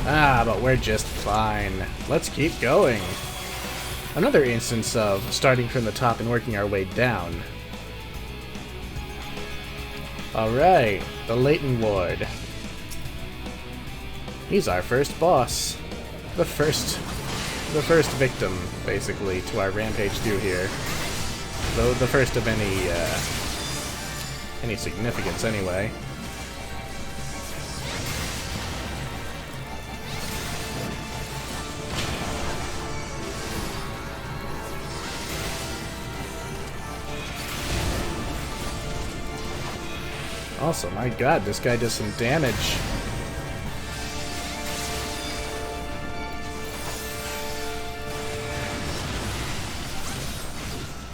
Ah, but we're just fine. Let's keep going. Another instance of starting from the top and working our way down. Alright, the Leighton Ward. He's our first boss. The first victim, basically, to our rampage through here. Though the first of any significance, anyway. Also, my god, this guy does some damage.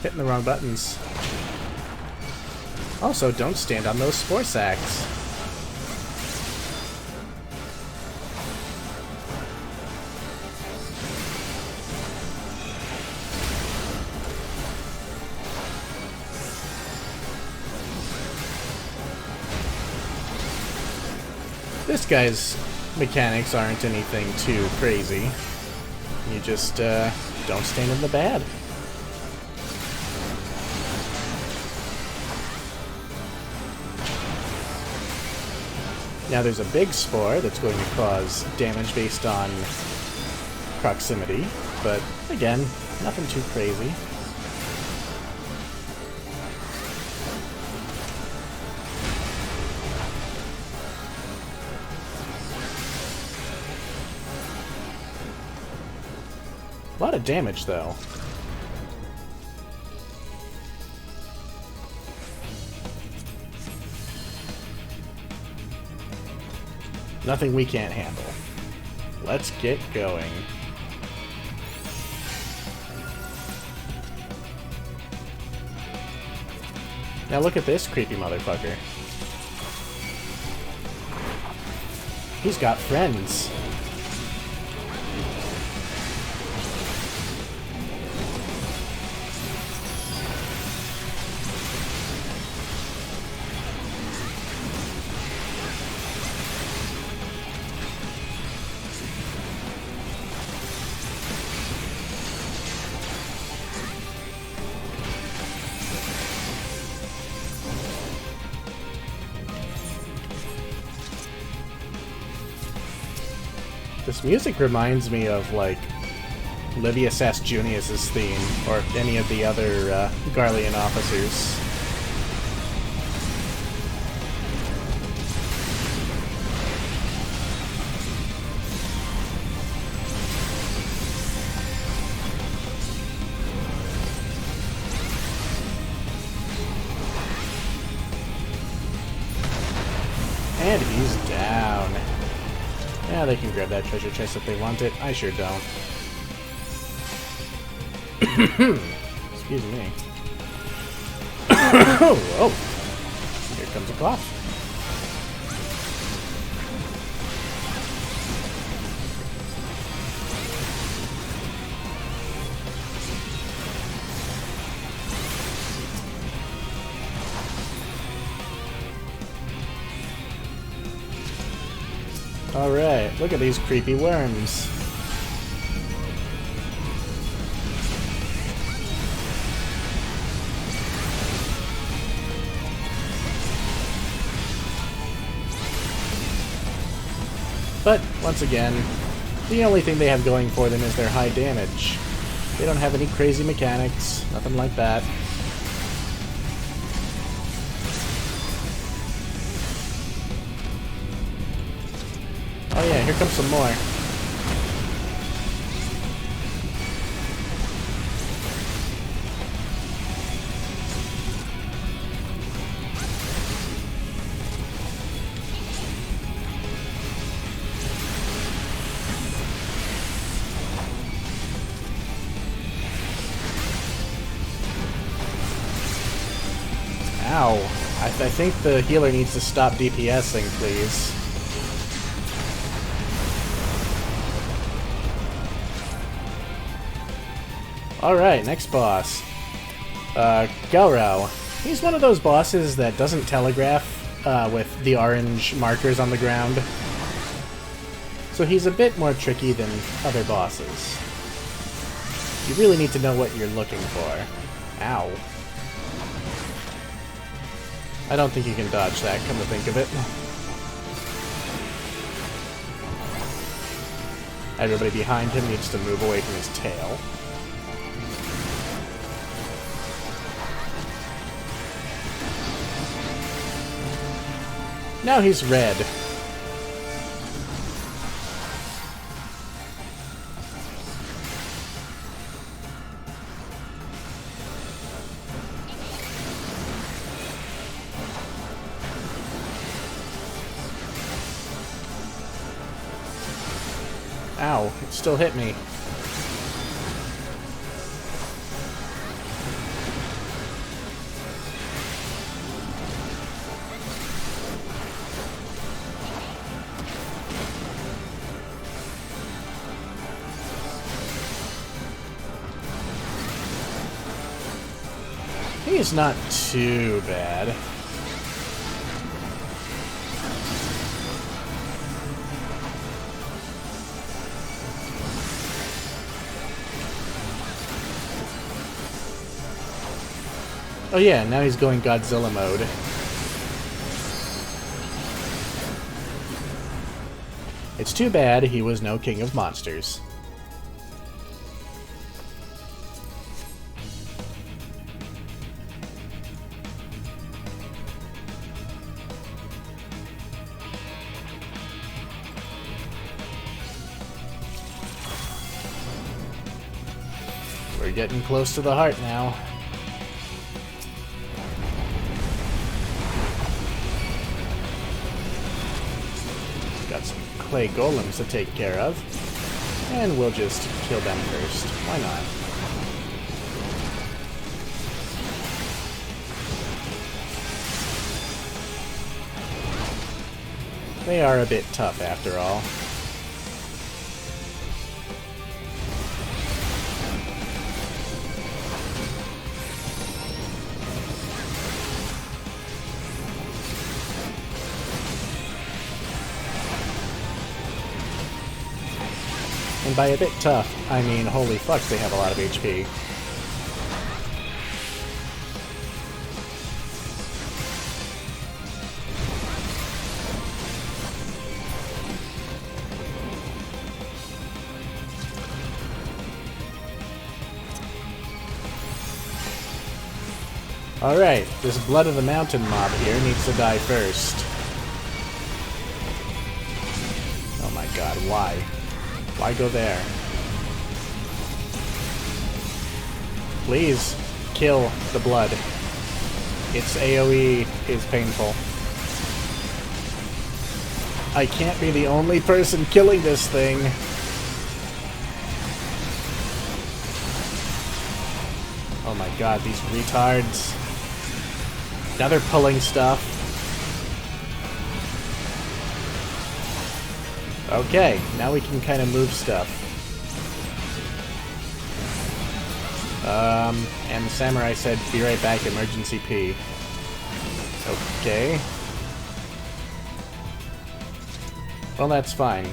Hitting the wrong buttons. Also, don't stand on those spore sacks. This guy's mechanics aren't anything too crazy. You just don't stand in the bad. Now there's a big spore that's going to cause damage based on proximity, but again, nothing too crazy. A lot of damage, though. Nothing we can't handle. Let's get going. Now look at this creepy motherfucker. He's got friends. This music reminds me of, like, Livius asked Junius's theme, or any of the other Garlean officers. And he's down. Yeah, they can grab that treasure chest if they want it. I sure don't. Excuse me. Oh! Here comes a cough. Alright, look at these creepy worms. But, once again, the only thing they have going for them is their high damage. They don't have any crazy mechanics, nothing like that. Oh yeah, here comes some more. Ow. I think the healer needs to stop DPSing, please. Alright, next boss. Galrao. He's one of those bosses that doesn't telegraph with the orange markers on the ground. So he's a bit more tricky than other bosses. You really need to know what you're looking for. Ow. I don't think you can dodge that, come to think of it. Everybody behind him needs to move away from his tail. Now he's red. Ow, it still hit me. He's not too bad. Oh yeah, now he's going Godzilla mode. It's too bad he was no king of monsters. We're getting close to the heart now. Got some clay golems to take care of. And we'll just kill them first. Why not? They are a bit tough after all. And by a bit tough, I mean holy fuck, they have a lot of HP. Alright, this Blood of the Mountain mob here needs to die first. Oh my god, why? Why go there? Please, kill the blood. Its AoE is painful. I can't be the only person killing this thing. Oh my god, these retards. Now they're pulling stuff. Okay, now we can kind of move stuff. And the samurai said, be right back, emergency pee. Okay. Well, that's fine.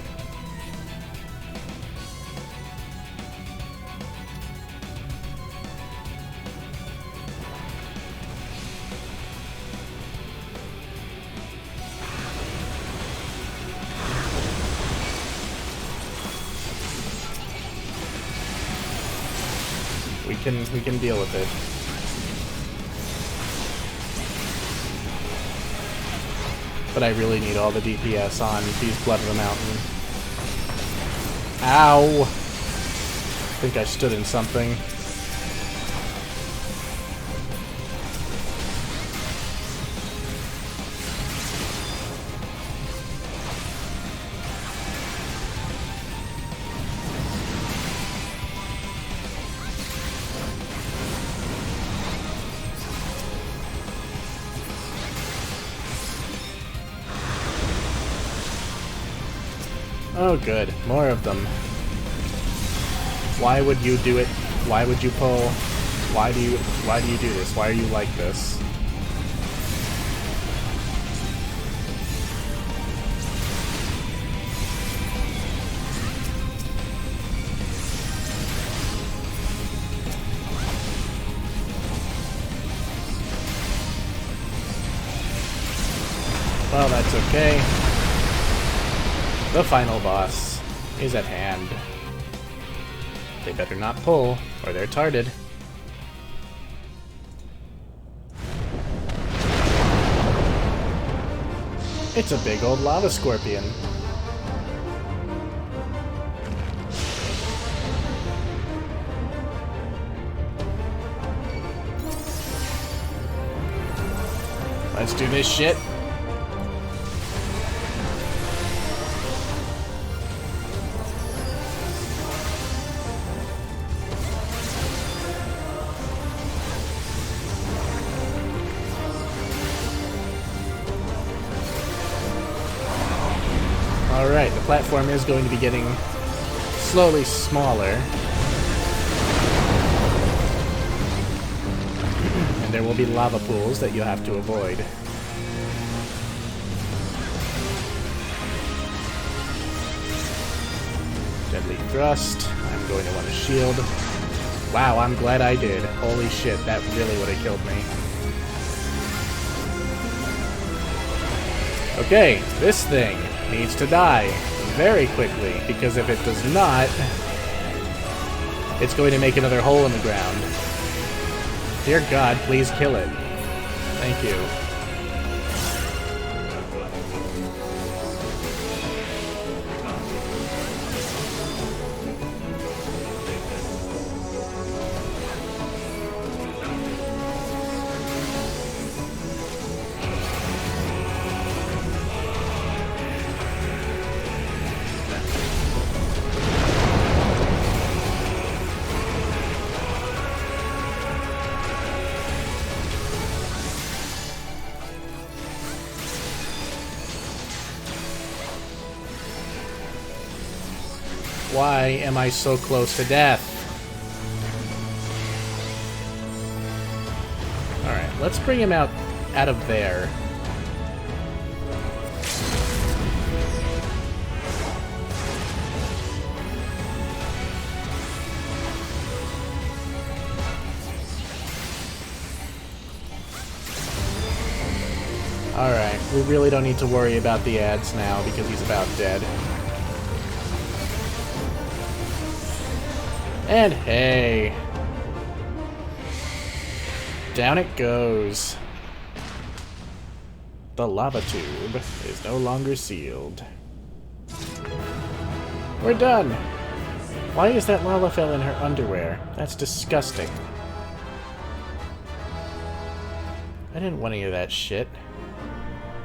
We can deal with it. But I really need all the DPS on these Blood of the Mountain. Ow! I think I stood in something. Oh good, more of them. Why would you do it? Why would you pull? Why do you do this? Why are you like this? Well, that's okay. The final boss is at hand. They better not pull, or they're tarded. It's a big old lava scorpion. Let's do this shit. Alright, the platform is going to be getting slowly smaller. And there will be lava pools that you'll have to avoid. Deadly thrust. I'm going to want a shield. Wow, I'm glad I did. Holy shit, that really would have killed me. Okay, this thing needs to die very quickly, because if it does not, it's going to make another hole in the ground. Dear God, please kill it. Thank you. Why am I so close to death? Alright, let's bring him out of there. Alright, we really don't need to worry about the ads now because he's about dead. And hey. Down it goes. The lava tube is no longer sealed. We're done! Why is that Lalafell in her underwear? That's disgusting. I didn't want any of that shit.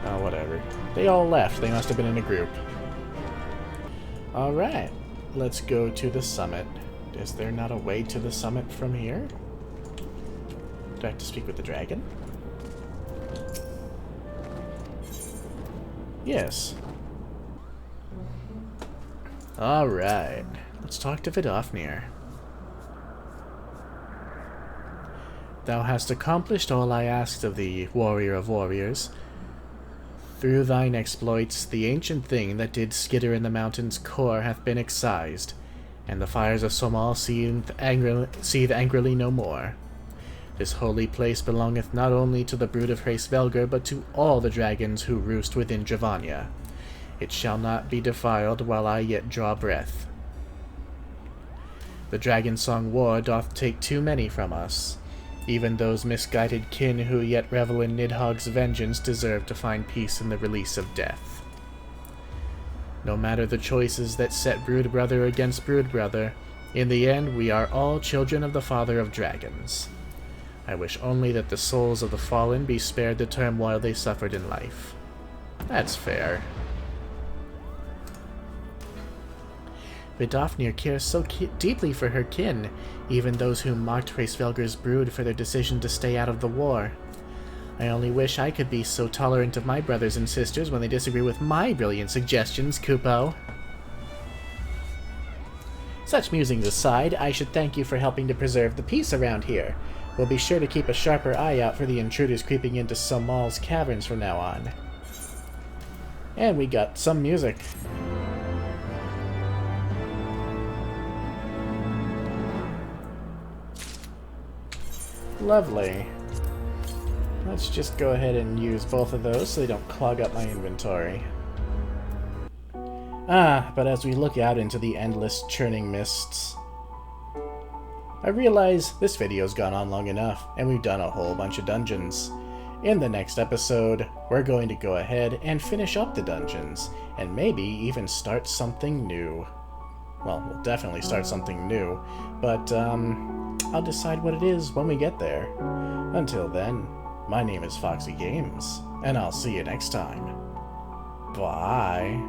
Oh, whatever. They all left. They must have been in a group. Alright. Let's go to the summit. Is there not a way to the summit from here? Do I have to speak with the dragon? Yes. Alright. Let's talk to Vidofnir. Thou hast accomplished all I asked of thee, warrior of warriors. Through thine exploits, the ancient thing that did skitter in the mountain's core hath been excised, and the fires of Somal seethe angrily no more. This holy place belongeth not only to the brood of Hraesvelgr, but to all the dragons who roost within Dravania. It shall not be defiled while I yet draw breath. The dragon-song war doth take too many from us. Even those misguided kin who yet revel in Nidhogg's vengeance deserve to find peace in the release of death. No matter the choices that set brood-brother against brood-brother, in the end we are all children of the Father of Dragons. I wish only that the souls of the fallen be spared the turmoil they suffered in life. That's fair. Vidofnir cares so deeply for her kin, even those who mocked Hraesvelgr's brood for their decision to stay out of the war. I only wish I could be so tolerant of my brothers and sisters when they disagree with my brilliant suggestions, Kupo. Such musings aside, I should thank you for helping to preserve the peace around here. We'll be sure to keep a sharper eye out for the intruders creeping into Somal's caverns from now on. And we got some music. Lovely. Let's just go ahead and use both of those so they don't clog up my inventory. But as we look out into the endless churning mists, I realize this video's gone on long enough, and we've done a whole bunch of dungeons. In the next episode, we're going to go ahead and finish up the dungeons, and maybe even start something new. Well, we'll definitely start something new, but I'll decide what it is when we get there. Until then, my name is Foxy Games, and I'll see you next time. Bye.